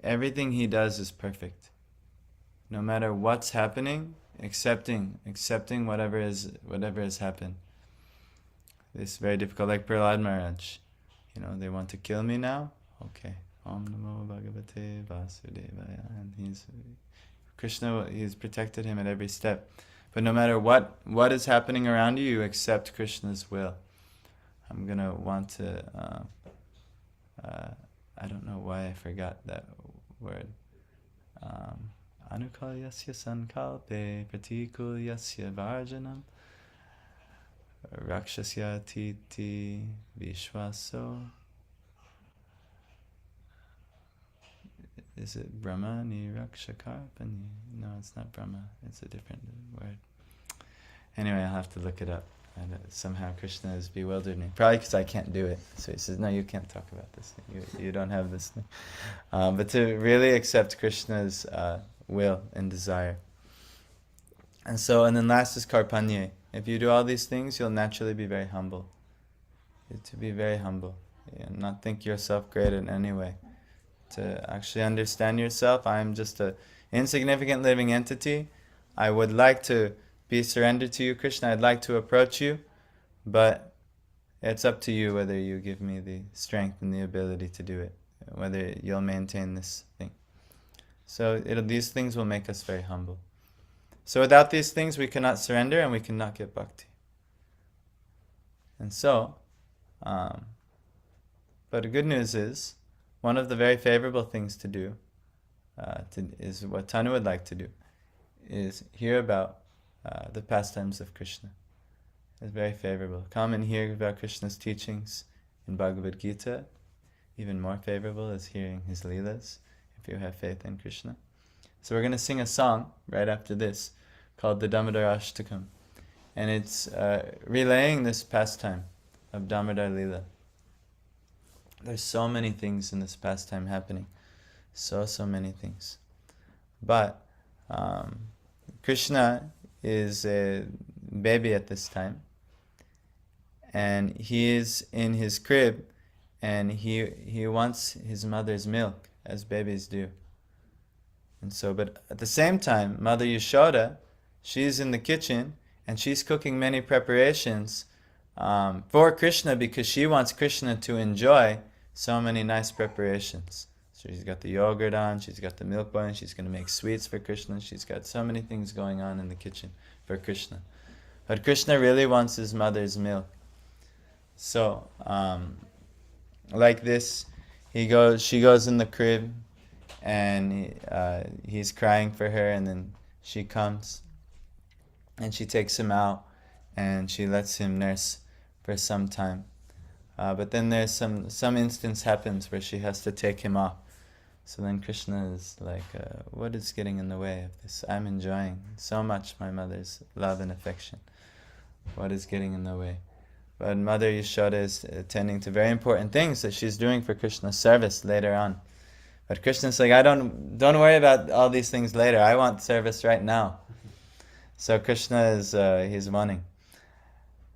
everything he does is perfect. No matter what's happening, accepting whatever has happened. It's very difficult, like Prahlad Maharaj. They want to kill me now? Okay. Om Namo Bhagavate Vasudevaya. And Krishna, he's protected him at every step. But no matter what is happening around you, you accept Krishna's will. I'm going to want to, I don't know why I forgot that word. Anukalyasya sankalpe pratikulyasya varjanam rakshasya titi vishwaso. Is it Brahma Nirakshakarpani? No, it's not Brahma. It's a different word. Anyway, I'll have to look it up. And somehow Krishna has bewildered me. Probably because I can't do it. So he says, no, you can't talk about this. You don't have this thing. But to really accept Krishna's will and desire. And then last is karpanye. If you do all these things, you'll naturally be very humble. To be very humble. Not think yourself great in any way. To actually understand yourself, I'm just a insignificant living entity. I would like to be surrendered to you, Krishna. I'd like to approach you, but it's up to you whether you give me the strength and the ability to do it, whether you'll maintain this thing. So these things will make us very humble. So without these things, we cannot surrender and we cannot get bhakti. And so, but the good news is, one of the very favorable things to do, is what Tanu would like to do, is hear about the pastimes of Krishna. It's very favorable. Come and hear about Krishna's teachings in Bhagavad Gita. Even more favorable is hearing his leelas, if you have faith in Krishna. So we're going to sing a song right after this called the Damodar Ashtakam. And it's relaying this pastime of Damodar Leela. There's so many things in this pastime happening. So many things. But Krishna is a baby at this time. And he is in his crib, and he wants his mother's milk, as babies do. And so, but at the same time, Mother Yashoda, she's in the kitchen, and she's cooking many preparations for Krishna, because she wants Krishna to enjoy so many nice preparations. So she's got the yogurt on, she's got the milk boiling, she's going to make sweets for Krishna, she's got so many things going on in the kitchen for Krishna. But Krishna really wants his mother's milk. So, like this, she goes in the crib, and he's crying for her, and then she comes, and she takes him out, and she lets him nurse for some time. But then there's some instance happens where she has to take him off. So then Krishna is like, what is getting in the way of this? I'm enjoying so much my mother's love and affection. What is getting in the way? But Mother Yashoda is attending to very important things that she's doing for Krishna's service later on. But Krishna's like, don't worry about all these things later. I want service right now. So Krishna is he's wanting.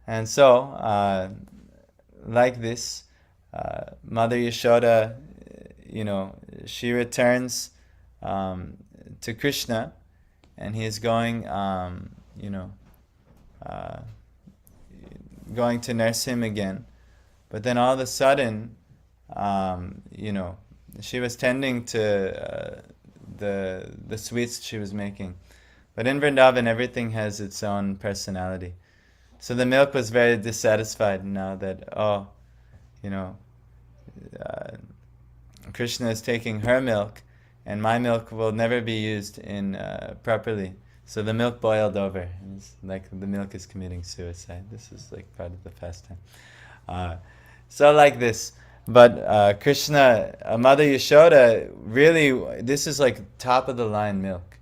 And so, like this, Mother Yashoda, she returns to Krishna, and he is going, going to nurse him again. But then all of a sudden, she was tending to the sweets she was making. But in Vrindavan, everything has its own personality. So the milk was very dissatisfied now that, Krishna is taking her milk, and my milk will never be used in properly. So the milk boiled over. And it's like the milk is committing suicide. This is like part of the pastime. So like this. But Krishna, Mother Yashoda, really, this is like top of the line milk.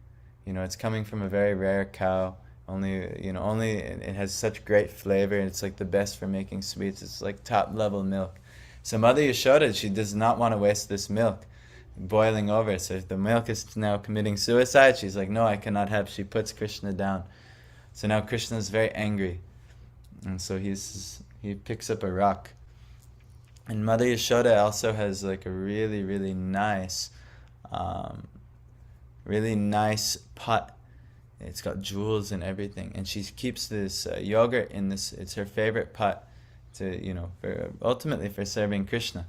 It's coming from a very rare cow. Only it has such great flavor, and it's like the best for making sweets. It's like top level milk. So Mother Yashoda, she does not want to waste this milk boiling over. So if the milk is now committing suicide, she's like, no, I cannot have. She puts Krishna down. So now Krishna is very angry, and so he picks up a rock. And Mother Yashoda also has like a really, really nice pot. It's got jewels and everything, and she keeps this yogurt in this. It's her favorite pot to ultimately for serving Krishna.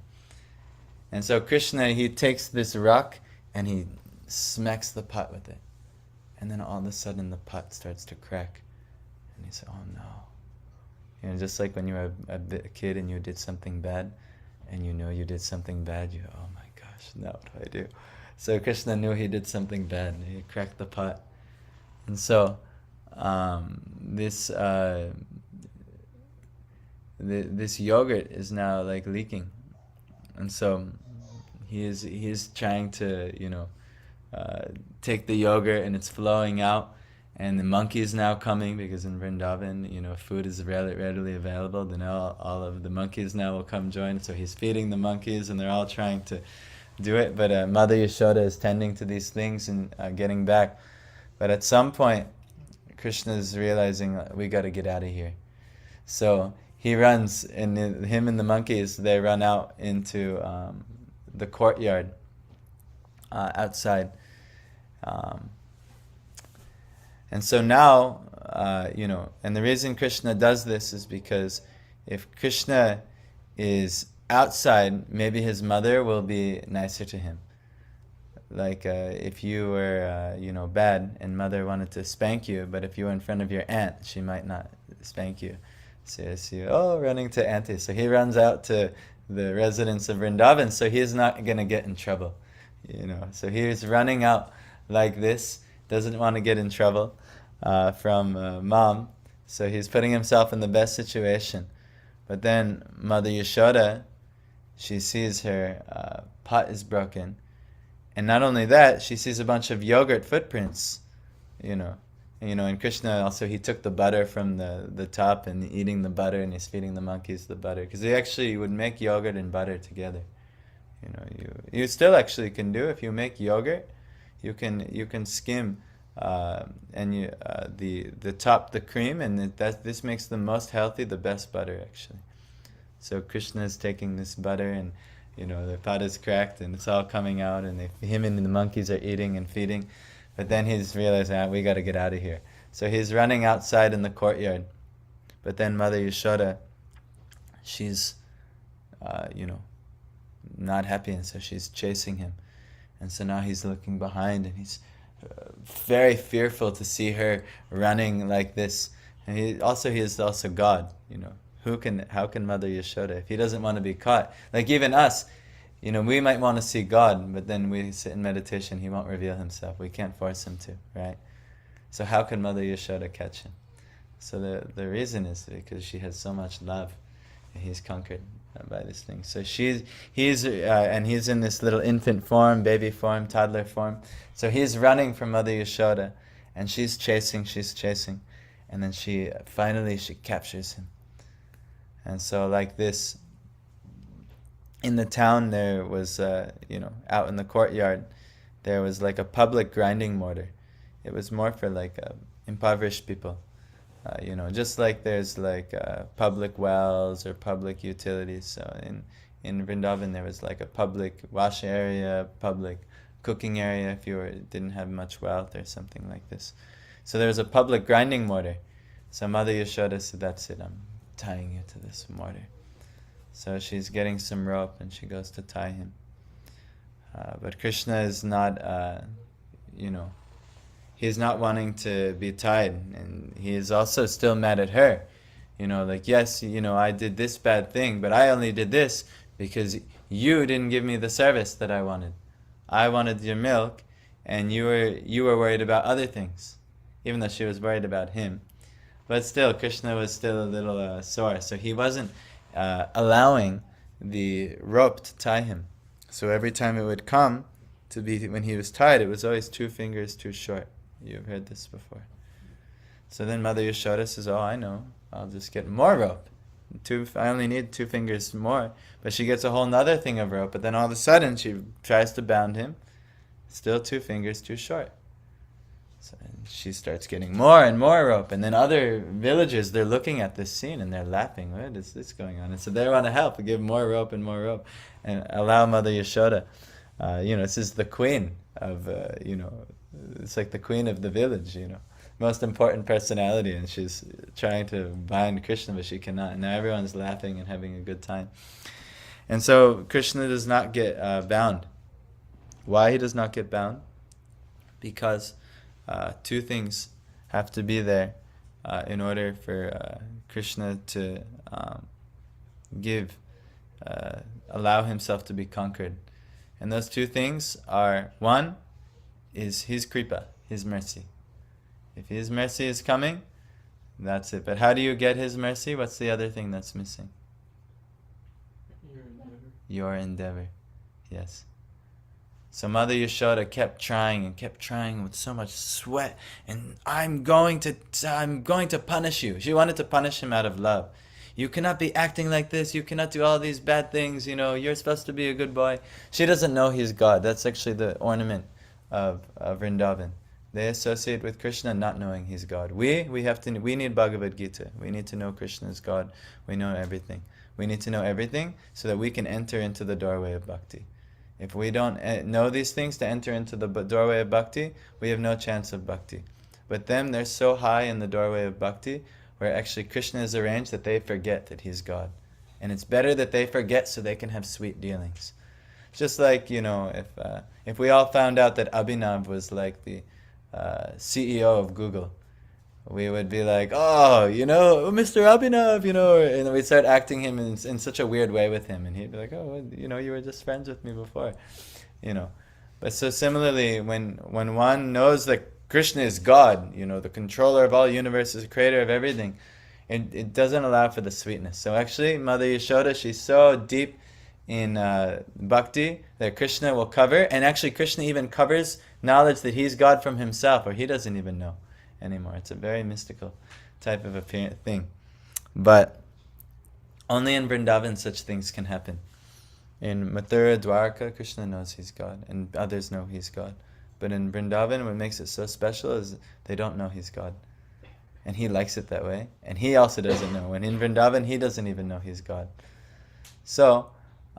And so Krishna, he takes this rock and he smacks the pot with it, and then all of a sudden the pot starts to crack, and he says, "Oh no!" Just like when you were a kid and you did something bad, and you did something bad, oh my gosh, now what do I do? So Krishna knew he did something bad, and he cracked the pot. And so this yogurt is now like leaking, and so he is trying to take the yogurt, and it's flowing out, and the monkey is now coming, because in Vrindavan food is readily available. Then all of the monkeys now will come join. So he's feeding the monkeys, and they're all trying to do it. But Mother Yashoda is tending to these things and getting back. But at some point, Krishna is realizing, we got to get out of here. So he runs, and him and the monkeys, they run out into the courtyard outside. And so now, and the reason Krishna does this is because if Krishna is outside, maybe his mother will be nicer to him. Like if you were, bad and mother wanted to spank you, but if you were in front of your aunt, she might not spank you. So you see, running to auntie. So he runs out to the residents of Vrindavan, so he's not going to get in trouble. So he's running out like this, doesn't want to get in trouble from mom. So he's putting himself in the best situation. But then Mother Yashoda, she sees her pot is broken. And not only that, she sees a bunch of yogurt footprints, and Krishna also, he took the butter from the top and eating the butter, and he's feeding the monkeys the butter, because they actually would make yogurt and butter together. You still actually can do, if you make yogurt, you can skim the top, the cream, and this makes the most healthy, the best butter actually. So Krishna is taking this butter, and the pot is cracked and it's all coming out, and him and the monkeys are eating and feeding. But then he's realizing, we got to get out of here. So he's running outside in the courtyard. But then Mother Yashoda, she's, not happy, and so she's chasing him. And so now he's looking behind, and he's very fearful to see her running like this. And he is also God, How can Mother Yashoda, if he doesn't want to be caught? Like even us, we might want to see God, but then we sit in meditation, he won't reveal himself. We can't force him to, right? So how can Mother Yashoda catch him? So the reason is because she has so much love, and he's conquered. by this thing. So he's in this little infant form, baby form, toddler form. So he's running from Mother Yashoda, and she's chasing, and then she finally captures him. And so like this, in the town there was, out in the courtyard, there was like a public grinding mortar. It was more for like impoverished people. Just like there's like public wells or public utilities. So in Vrindavan there was like a public wash area, public cooking area if you didn't have much wealth or something like this. So there was a public grinding mortar. So Mother Yashoda said, "That's it, I'm tying you to this mortar." So she's getting some rope and she goes to tie him. But Krishna is not, he's not wanting to be tied, and he is also still mad at her. Yes, I did this bad thing, but I only did this because you didn't give me the service that I wanted. I wanted your milk, and you were worried about other things, even though she was worried about him. But still, Krishna was still a little sore, so he wasn't allowing the rope to tie him. So every time it would come to be when he was tied, it was always 2 fingers too short. You've heard this before. So then Mother Yashoda says, "Oh, I know. I'll just get more rope. I only need 2 fingers more." But she gets a whole nother thing of rope. But then all of a sudden she tries to bound him. Still 2 fingers too short. So she starts getting more and more rope. And then other villagers, they're looking at this scene and they're laughing. What is this going on? And so they want to help, give more rope and more rope. And allow Mother Yashoda. This is the queen of, it's like the queen of the village, most important personality, and she's trying to bind Krishna, but she cannot. And now everyone's laughing and having a good time. And so Krishna does not get bound. Why he does not get bound? Because 2 things have to be there in order for Krishna to allow himself to be conquered. And those 2 things are, one is his kripa, his mercy. If his mercy is coming, that's it. But how do you get his mercy? What's the other thing that's missing? Your endeavor. Yes. So Mother Yashoda kept trying with so much sweat, and I'm going to punish you. She wanted to punish him out of love. You cannot be acting like this. You cannot do all these bad things. You're supposed to be a good boy. She doesn't know he's God. That's actually the ornament of Vrindavan. They associate with Krishna not knowing he's God. We need Bhagavad Gita. We need to know Krishna is God. We know everything. We need to know everything so that we can enter into the doorway of bhakti. If we don't know these things to enter into the doorway of bhakti, we have no chance of bhakti. But them, they're so high in the doorway of bhakti, where actually Krishna is arranged that they forget that he's God. And it's better that they forget so they can have sweet dealings. Just like, if we all found out that Abhinav was like the CEO of Google, we would be like, "Oh, Mr. Abhinav, and we'd start acting him in such a weird way with him, and he'd be like, "Oh, you were just friends with me before," But so similarly, when one knows that Krishna is God, the controller of all universes, the creator of everything, it doesn't allow for the sweetness. So actually, Mother Yashoda, she's so deep in bhakti that Krishna will cover, and actually Krishna even covers knowledge that he's God from himself, or he doesn't even know anymore. It's a very mystical type of a thing. But only in Vrindavan such things can happen. In Mathura, Dwarka, Krishna knows he's God, and others know he's God. But in Vrindavan, what makes it so special is they don't know he's God. And he likes it that way. And he also doesn't know. And in Vrindavan, he doesn't even know he's God. So,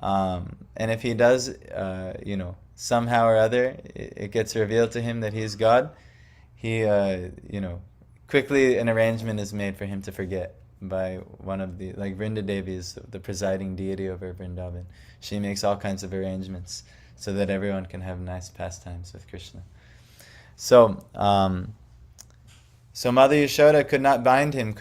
and if he does, somehow or other, it gets revealed to him that he's God, he, quickly an arrangement is made for him to forget by one of the, like Vrinda Devi is the presiding deity over Vrindavan. She makes all kinds of arrangements so that everyone can have nice pastimes with Krishna. So Mother Yashoda could not bind him.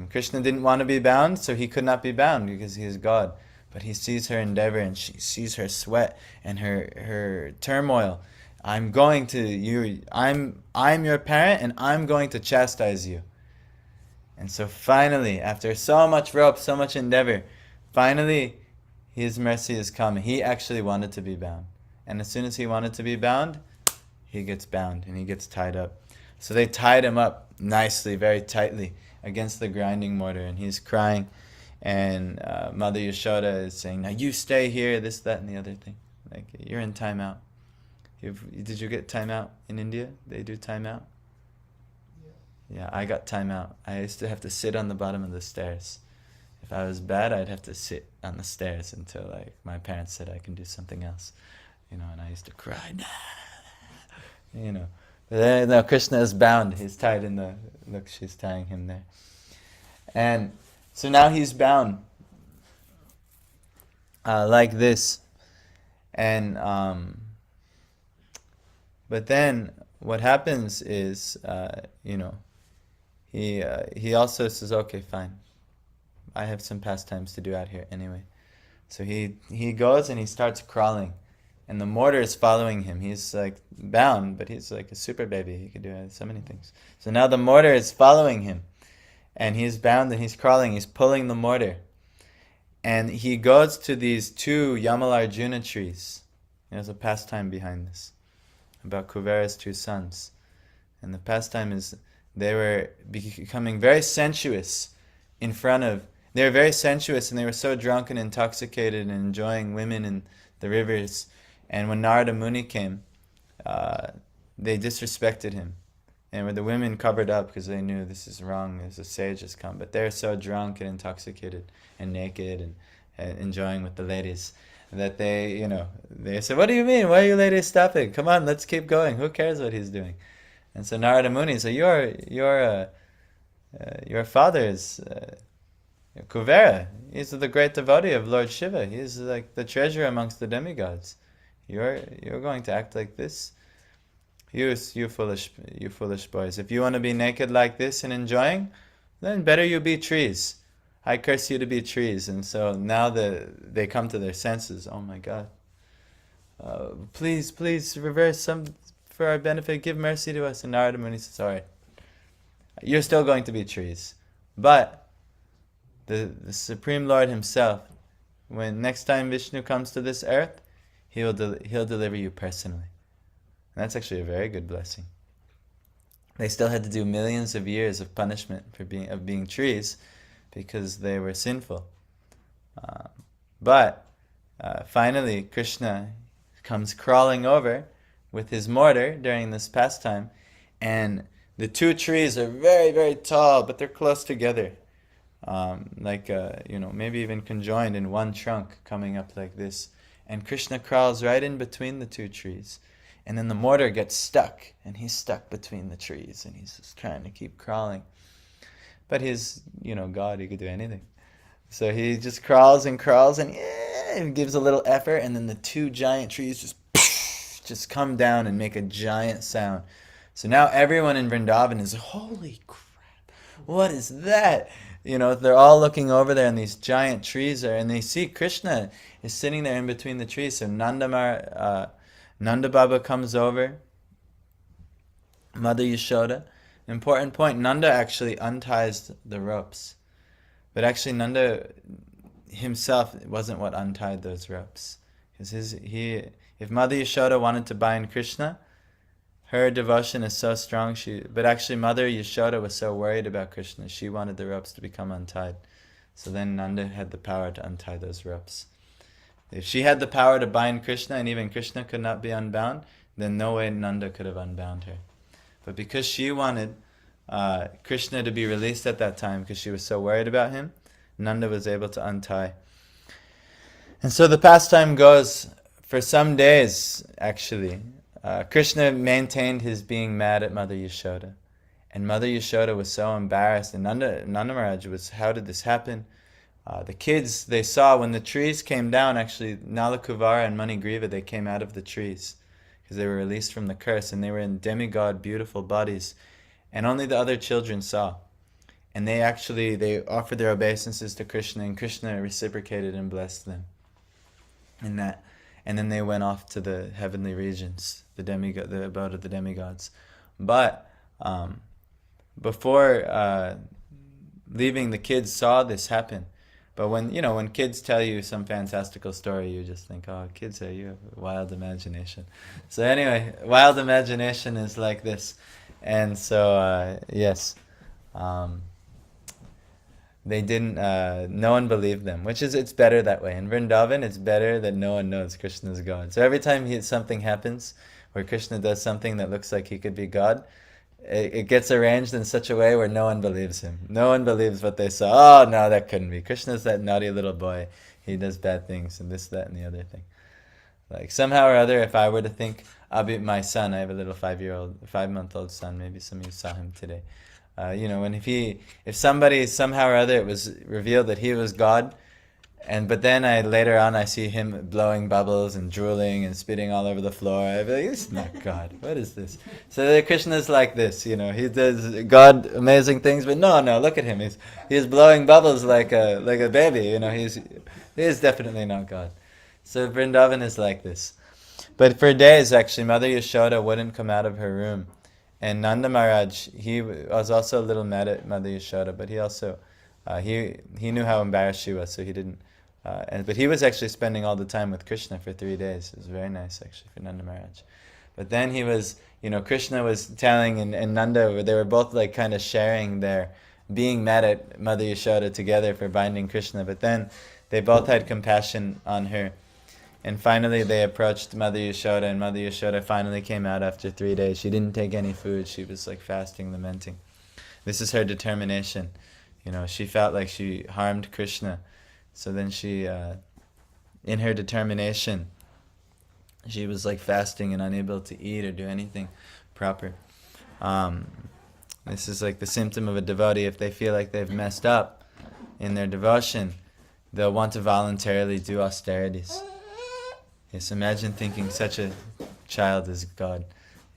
Krishna didn't want to be bound, so he could not be bound because he is God. But he sees her endeavor, and she sees her sweat and her turmoil. I'm your parent, and I'm going to chastise you. And so finally, after so much rope, so much endeavor, finally, his mercy is coming. He actually wanted to be bound. And as soon as he wanted to be bound, he gets bound and he gets tied up. So they tied him up nicely, very tightly, against the grinding mortar, and he's crying. And Mother Yashoda is saying, now you stay here, this, that, and the other thing. Like, you're in timeout. Did you get timeout in India? They do timeout? Yeah, I got timeout. I used to have to sit on the bottom of the stairs. If I was bad, I'd have to sit on the stairs until like my parents said I can do something else. And I used to cry. But then, no, Krishna is bound. He's tied in the... Look, she's tying him there. And so now he's bound like this. And... But then what happens is, he also says, okay, fine. I have some pastimes to do out here anyway. So he goes and he starts crawling. And the mortar is following him. He's like bound, but he's like a super baby. He could do so many things. So now the mortar is following him. And he's bound and he's crawling. He's pulling the mortar. And he goes to these 2 Yamalarjuna trees. There's a pastime behind this, about Kuvera's 2 sons. And the pastime is they were becoming very sensuous they were very sensuous, and they were so drunk and intoxicated and enjoying women in the rivers. And when Narada Muni came, they disrespected him. And when the women covered up because they knew this is wrong, there's a sage has come. But they're so drunk and intoxicated and naked and enjoying with the ladies that they said, what do you mean? Why are you ladies stopping? Come on, let's keep going. Who cares what he's doing? And so Narada Muni said, your father is Kuvera. He's the great devotee of Lord Shiva. He's like the treasure amongst the demigods. You're going to act like this? You foolish boys. If you want to be naked like this and enjoying, then better you be trees. I curse you to be trees. And so now they come to their senses. Oh my God. Please reverse some for our benefit. Give mercy to us. And Narada Muni says, all right, you're still going to be trees. But the Supreme Lord himself, when next time Vishnu comes to this earth, he'll deliver you personally. And that's actually a very good blessing. They still had to do millions of years of punishment for being trees because they were sinful. But finally, Krishna comes crawling over with his mortar during this pastime, and the 2 trees are very, very tall, but they're close together. Maybe even conjoined in one trunk coming up like this. And Krishna crawls right in between the 2 trees. And then the mortar gets stuck, and he's stuck between the trees, and he's just trying to keep crawling. But he's, God, he could do anything. So he just crawls and gives a little effort, and then the 2 giant trees just come down and make a giant sound. So now everyone in Vrindavan is, holy crap, what is that? They're all looking over there, and these giant trees and they see Krishna is sitting there in between the trees. So Nanda Baba comes over, Mother Yashoda. Important point, Nanda actually unties the ropes. But actually Nanda himself wasn't what untied those ropes. Because if Mother Yashoda wanted to bind Krishna, her devotion is so strong. But actually Mother Yashoda was so worried about Krishna, she wanted the ropes to become untied. So then Nanda had the power to untie those ropes. If she had the power to bind Krishna, and even Krishna could not be unbound, then no way Nanda could have unbound her. But because she wanted Krishna to be released at that time, because she was so worried about him, Nanda was able to untie. And so the pastime goes for some days, actually. Krishna maintained his being mad at Mother Yashoda. And Mother Yashoda was so embarrassed. And Nanda Maharaj was, how did this happen? The kids, they saw when the trees came down, actually, Nala Kuvara and Manigriva, they came out of the trees because they were released from the curse, and they were in demigod, beautiful bodies. And only the other children saw. And they offered their obeisances to Krishna, and Krishna reciprocated and blessed them in that. And then they went off to the heavenly regions, the abode of the demigods. But before leaving, the kids saw this happen. But when kids tell you some fantastical story, you just think, oh, kids, you have a wild imagination. So anyway, wild imagination is like this. And so, yes, they didn't, no one believed them, it's better that way. In Vrindavan, it's better that no one knows Krishna is God. So every time something happens where Krishna does something that looks like he could be God, it gets arranged in such a way where no one believes him. No one believes what they saw. Oh, no, that couldn't be. Krishna's that naughty little boy. He does bad things and this, that, and the other thing. Like somehow or other, if I were to think, I'll be my son. I have a little 5-month-old son. Maybe some of you saw him today. If somebody somehow or other it was revealed that he was God, but then later on I see him blowing bubbles and drooling and spitting all over the floor, I'd be like, this is not God. What is this? So Krishna's like this, he does God amazing things, but no, look at him. He's blowing bubbles like a baby. He is definitely not God. So Vrindavan is like this. But for days, actually, Mother Yashoda wouldn't come out of her room. And Nanda Maharaj, he was also a little mad at Mother Yashoda, but he also, he knew how embarrassed she was, so he didn't. But he was actually spending all the time with Krishna for 3 days. It was very nice, actually, for Nanda Maharaj. But then he was, Krishna was telling, and Nanda, they were both like kind of sharing their being mad at Mother Yashoda together for binding Krishna. But then they both had compassion on her. And finally they approached Mother Yashoda, and Mother Yashoda finally came out after 3 days. She didn't take any food. She was like fasting, lamenting. This is her determination. She felt like she harmed Krishna. So then she, in her determination, she was like fasting and unable to eat or do anything proper. This is like the symptom of a devotee. If they feel like they've messed up in their devotion, they'll want to voluntarily do austerities. Yes, imagine thinking such a child is God.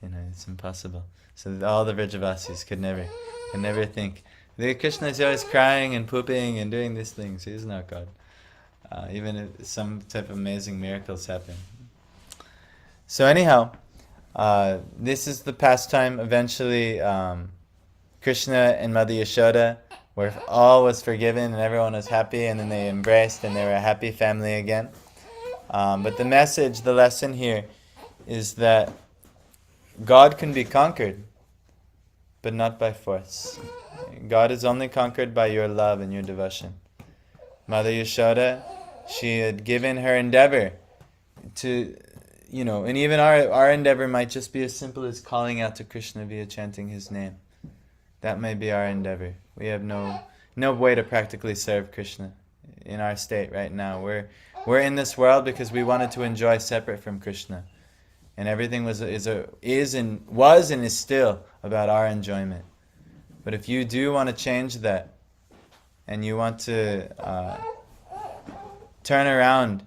It's impossible. So all the Vrajavasis could never think. Krishna is always crying and pooping and doing these things. He is not God. Even if some type of amazing miracles happen. So anyhow, this is the pastime. Eventually, Krishna and Mother Yashoda all was forgiven and everyone was happy, and then they embraced and they were a happy family again. But the lesson here is that God can be conquered, but not by force. God is only conquered by your love and your devotion. Mother Yashoda, she had given her endeavor to, and even our endeavor might just be as simple as calling out to Krishna via chanting his name. That may be our endeavor. We have no way to practically serve Krishna in our state right now. We're in this world because we wanted to enjoy separate from Krishna. And everything was and is still about our enjoyment. But if you do want to change that, and you want to turn around,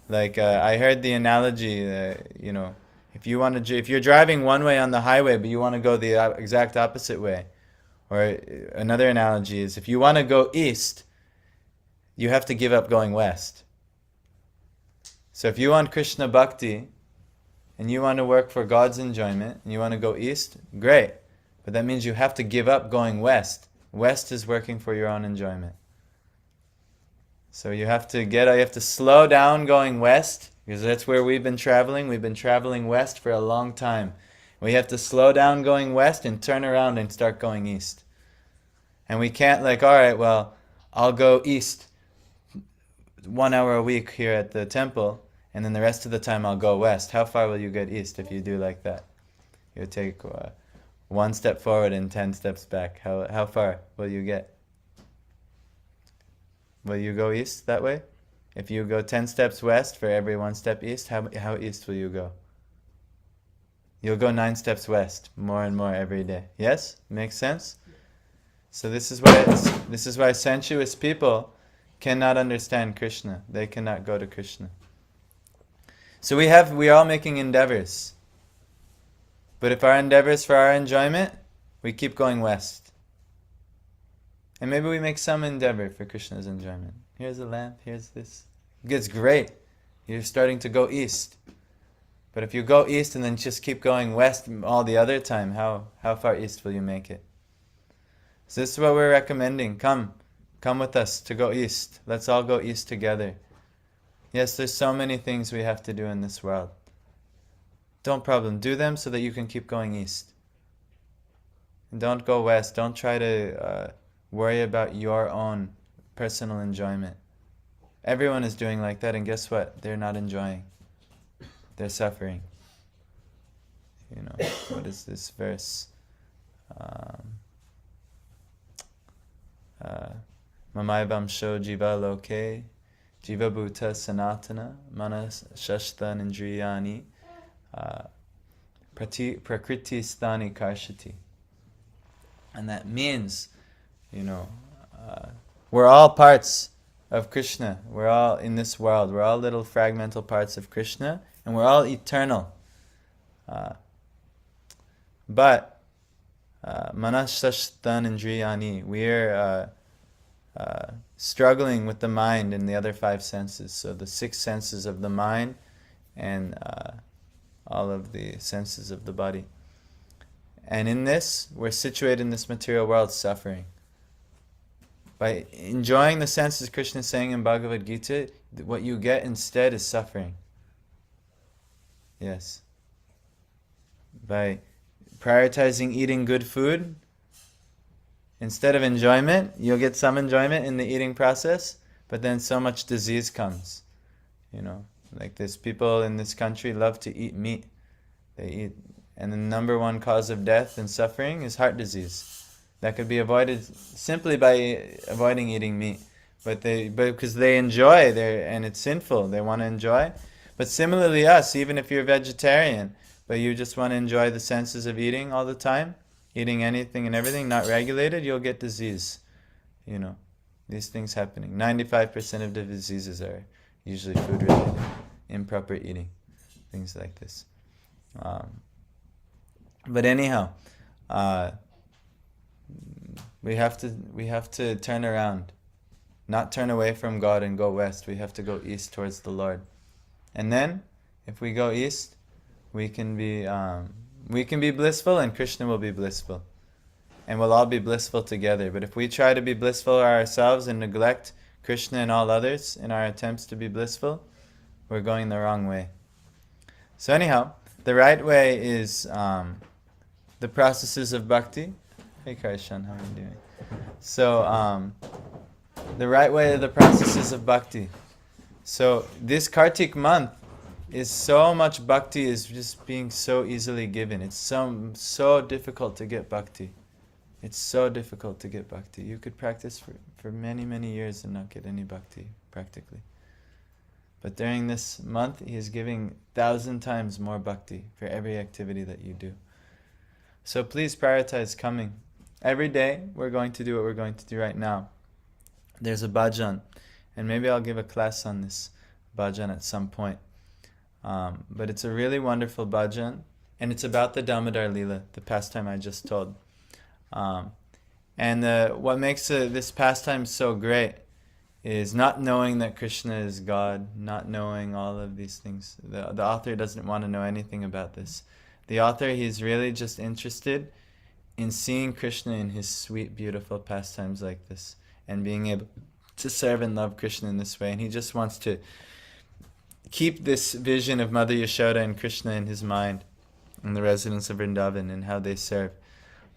like I heard the analogy, if you're driving one way on the highway, but you want to go the exact opposite way, or another analogy is if you want to go east, you have to give up going west. So if you want Krishna Bhakti, and you want to work for God's enjoyment, and you want to go east, great. But that means you have to give up going west. West is working for your own enjoyment. So you have to slow down going west, because that's where we've been traveling. We've been traveling west for a long time. We have to slow down going west and turn around and start going east. And we can't I'll go east 1 hour a week here at the temple, and then the rest of the time I'll go west. How far will you get east if you do like that? You'll take 1 step forward and 10 steps back. How far will you get? Will you go east that way? If you go 10 steps west for every 1 step east, how east will you go? You'll go 9 steps west, more and more every day. Yes? Makes sense? So this is why sensuous people cannot understand Krishna. They cannot go to Krishna. So we are all making endeavors. But if our endeavors for our enjoyment, we keep going west. And maybe we make some endeavor for Krishna's enjoyment. Here's a lamp, here's this. It's great. You're starting to go east. But if you go east and then just keep going west all the other time, how far east will you make it? So this is what we're recommending. Come Come with us to go east. Let's all go east together. Yes, there's so many things we have to do in this world. Don't problem. Do them so that you can keep going east. And don't go west. Don't try to worry about your own personal enjoyment. Everyone is doing like that, and guess what? They're not enjoying. They're suffering. You know, what is this verse? Mamaibam sho jiva loke, jiva bhuta sanatana, manas shashta nindriyani, prakriti sthani karshati. And that means, you know, we're all parts of Krishna. We're all in this world. We're all little fragmental parts of Krishna, and we're all eternal. But manashashtan indriyani, we're struggling with the mind and the other five senses. So the six senses of the mind and all of the senses of the body. And in this, we're situated in this material world suffering. By enjoying the senses, Krishna is saying in Bhagavad Gita, what you get instead is suffering. Yes. By prioritizing eating good food, instead of enjoyment, you'll get some enjoyment in the eating process, but then so much disease comes. You know, like this, people in this country love to eat meat. They eat, and the number one cause of death and suffering is heart disease. That could be avoided simply by avoiding eating meat. But because they enjoy, and it's sinful, they want to enjoy. But similarly us, even if you're vegetarian, but you just want to enjoy the senses of eating all the time, eating anything and everything, not regulated, you'll get disease. You know, these things happening. 95% of the diseases are usually food related, improper eating, things like this. But anyhow, we have to turn around, not turn away from God and go west. We have to go east towards the Lord, and then if we go east, we can be blissful, and Krishna will be blissful, and we'll all be blissful together. But if we try to be blissful ourselves and neglect Krishna and all others in our attempts to be blissful, we're going the wrong way. So anyhow, the right way is the processes of bhakti. Hey Karshan, how are you doing? So the right way of the processes of bhakti. So this Kartik month is so much bhakti is just being so easily given. It's so difficult to get bhakti. It's so difficult to get bhakti. You could practice for many, many years and not get any bhakti, practically. But during this month, he is giving 1,000 times more bhakti for every activity that you do. So please prioritize coming. Every day, we're going to do what we're going to do right now. There's a bhajan, and maybe I'll give a class on this bhajan at some point. But it's a really wonderful bhajan, and it's about the Damodar Leela, the pastime I just told. And what makes this pastime so great is not knowing that Krishna is God, not knowing all of these things. The author doesn't want to know anything about this. The author, he's really just interested in seeing Krishna in his sweet, beautiful pastimes like this, and being able to serve and love Krishna in this way. And he just wants to keep this vision of Mother Yashoda and Krishna in his mind, and the residents of Vrindavan and how they serve.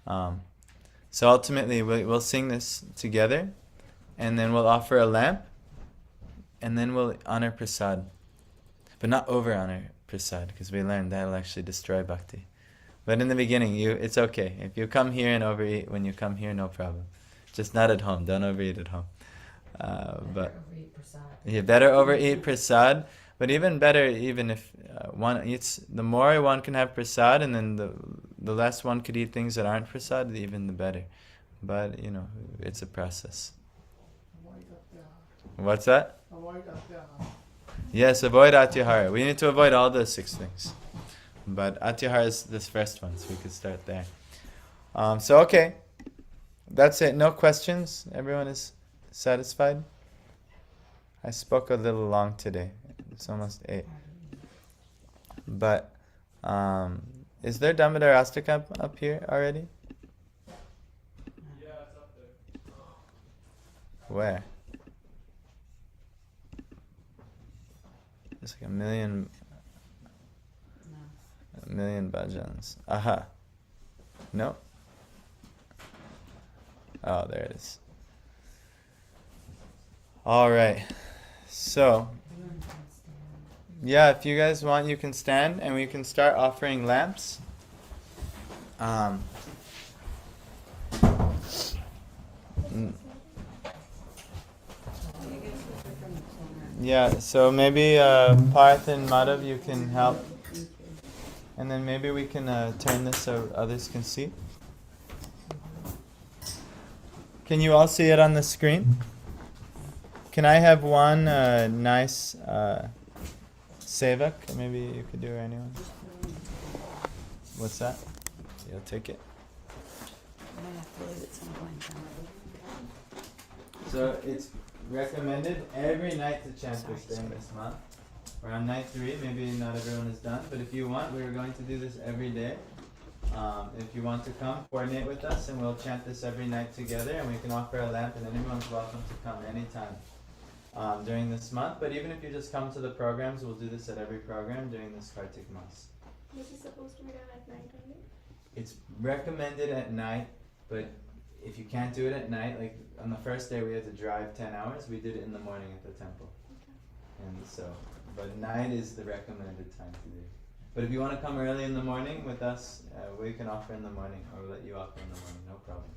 So ultimately, we'll sing this together, and then we'll offer a lamp, and then we'll honor prasad. But not over-honor prasad, because we learned that'll actually destroy bhakti. But in the beginning, it's okay. If you come here and overeat when you come here, no problem. Just not at home. Don't overeat at home. But you better overeat prasad. But even better, even if one eats, the more one can have prasad, and then the less one could eat things that aren't prasad, even the better. But, you know, it's a process. What's that? Avoid atyahara. Yes, avoid atyahara. We need to avoid all those 6 things. But atyahara is this first one, so we could start there. So, okay. That's it. No questions? Everyone is satisfied? I spoke a little long today. It's almost 8. But, is there Damodar Astakam up here already? Yeah, it's up there. Where? There's like a million bhajans. Aha. No? Oh, there it is. All right. So, yeah, if you guys want, you can stand and we can start offering lamps. Yeah, so maybe Parth and Madhav, you can help. And then maybe we can turn this so others can see. Can you all see it on the screen? Can I have one nice sevak? Maybe you could do, or anyone? What's that? You'll take it. I might have to leave at some point. So it's recommended every night to chant this during this month. We're on night 3, maybe not everyone is done, but if you want, we're going to do this every day. If you want to come, coordinate with us and we'll chant this every night together, and we can offer a lamp, and anyone's welcome to come anytime during this month. But even if you just come to the programs, we'll do this at every program during this Kartik Mas. This is supposed to be done at night only? It's recommended at night, but if you can't do it at night, like on the first day we had to drive 10 hours, we did it in the morning at the temple. Okay. And so, but night is the recommended time to do it. But if you want to come early in the morning with us, we can offer in the morning, or we'll let you offer in the morning, no problem.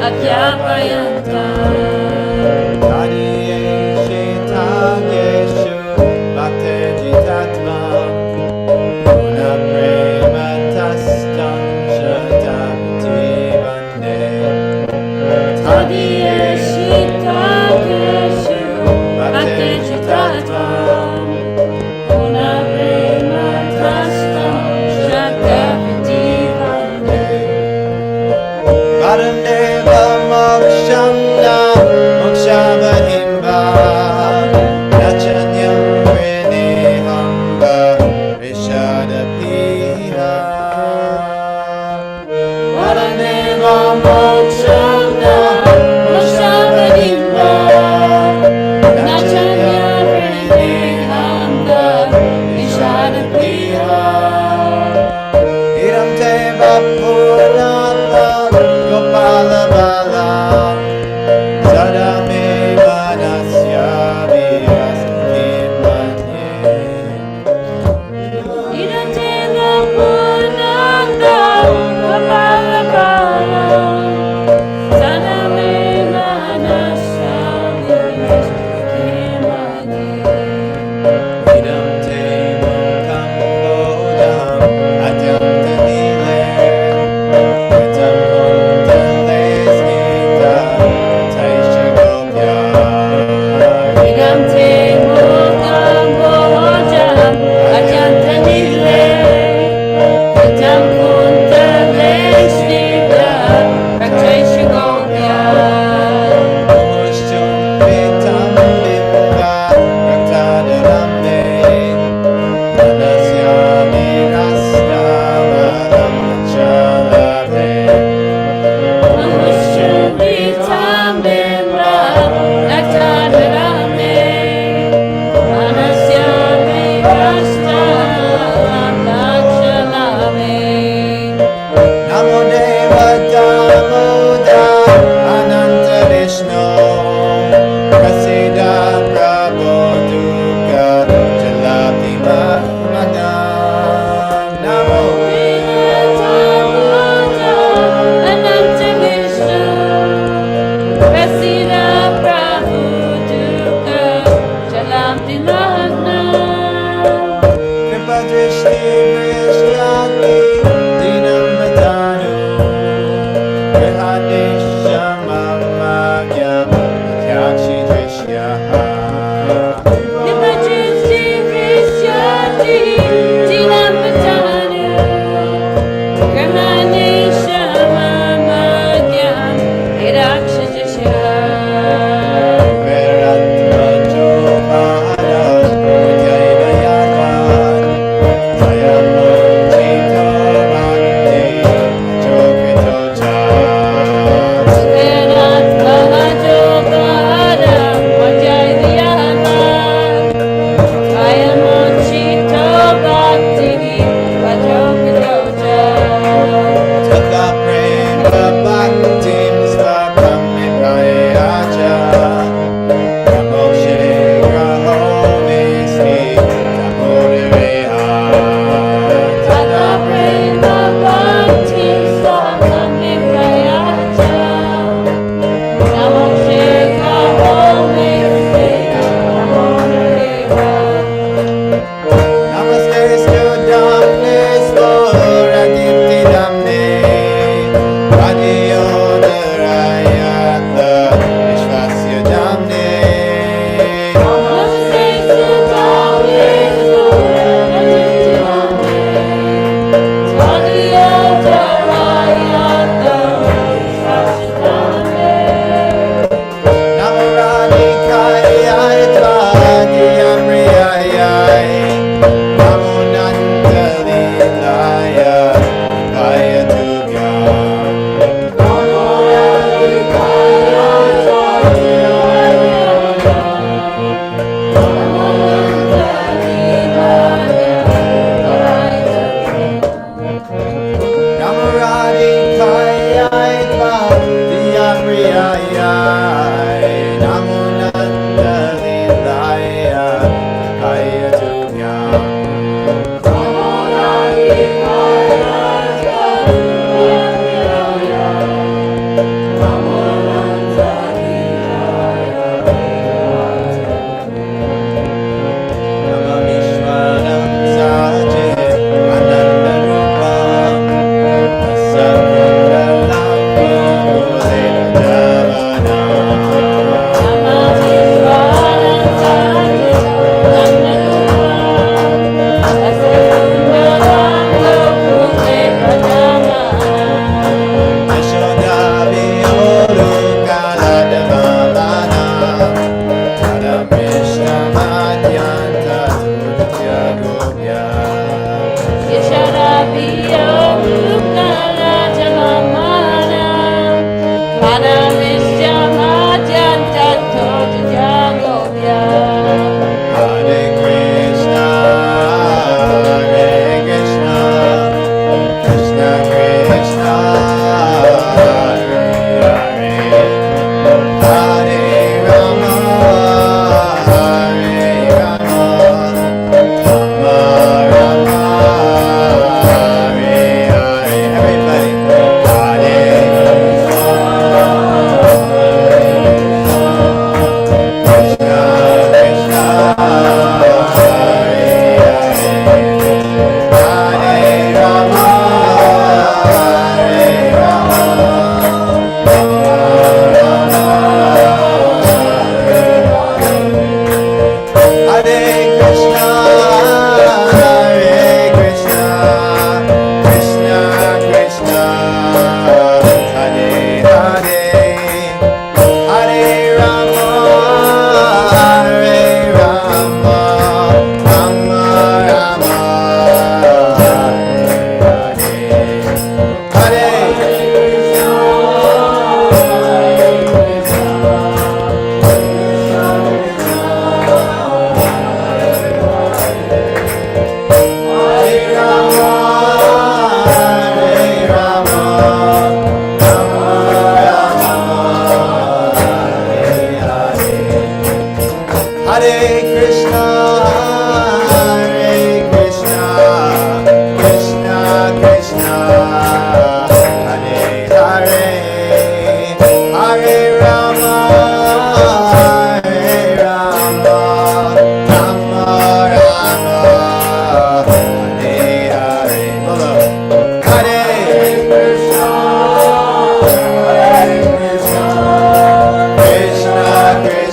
Akyapayanta Bhakti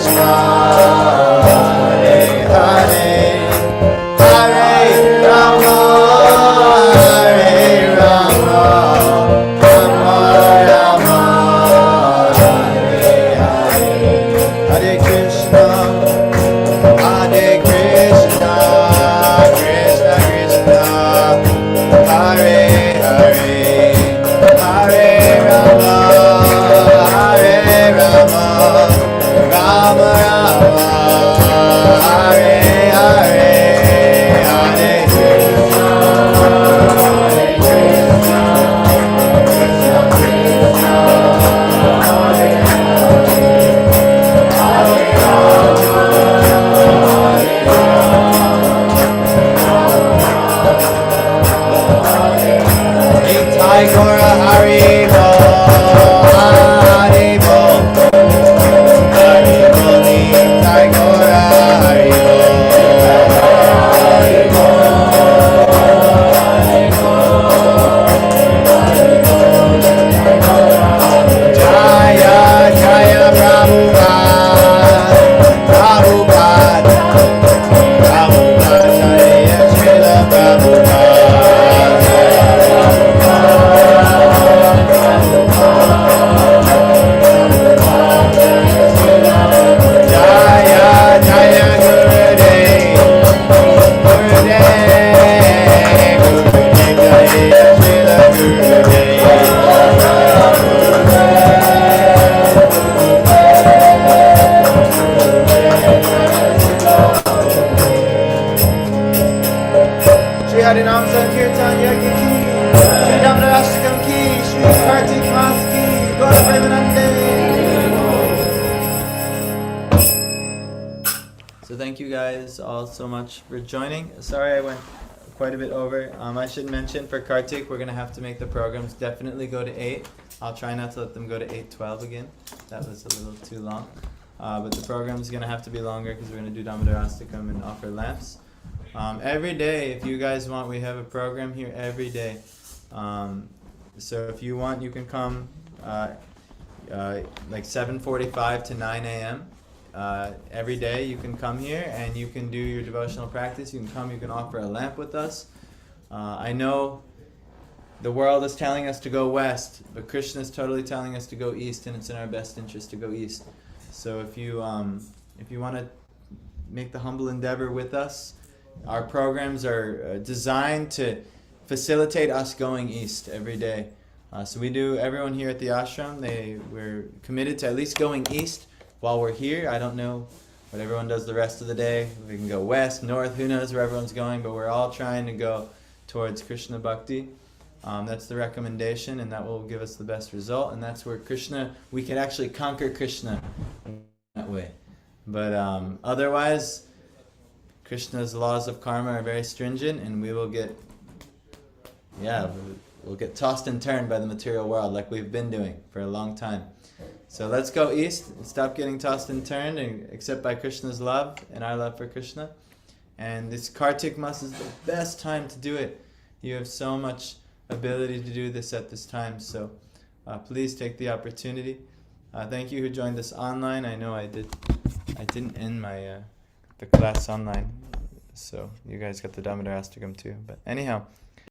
Krishna, Hare Hare, Hare Rama, Hare Rama, Rama Rama, Hare Hare, Hare Krishna, Hare Krishna, Krishna Krishna, Hare Hare, Hare Rama, Hare Rama, Rama Rama, Hare Hare, Hare Krishna, Hare Krishna, Krishna Krishna, Hare Hare, Hare Nitai Gora Hari Bo, Hari Bo, Hari Bo, Nitai Gora Hari Bo, Hari Bo, Hari Bo, Jaya Jaya Prabhupada, Prabhupada, Prabhupada, Jaya Srila Prabhupada. Jaya Jaya Gurudev, Gurudev, Gurudev, Jaya Srila Gurudev. Shri Harinam Sankirtan Yajna ki, Shri Damdarashtakam ki, Shri Kartik Mas ki, Gaura Premanande. So thank you guys all so much for joining. Sorry I went quite a bit over. I should mention for Kartik, we're going to have to make the programs definitely go to 8. I'll try not to let them go to 8:12 again. That was a little too long. But the program's going to have to be longer because we're going to do Damodarastakam and offer lamps. Every day, if you guys want, we have a program here every day. So if you want, you can come like 7:45 to 9 a.m. Every day you can come here and you can do your devotional practice. You can come, you can offer a lamp with us. I know the world is telling us to go west, but Krishna is totally telling us to go east, and it's in our best interest to go east. So if you want to make the humble endeavor with us, our programs are designed to facilitate us going east every day. So we do, everyone here at the ashram, we're committed to at least going east while we're here. I don't know what everyone does the rest of the day. We can go west, north, who knows where everyone's going, but we're all trying to go towards Krishna Bhakti. That's the recommendation, and that will give us the best result, and that's where we can actually conquer Krishna that way. But otherwise, Krishna's laws of karma are very stringent, and we will get, we'll get tossed and turned by the material world like we've been doing for a long time. So let's go east and stop getting tossed and turned and accept by Krishna's love and our love for Krishna. And this Kartik Mas is the best time to do it. You have so much ability to do this at this time, so please take the opportunity. Thank you who joined us online. I know I didn't end the class online, so you guys got the Damodarastakam too. But anyhow,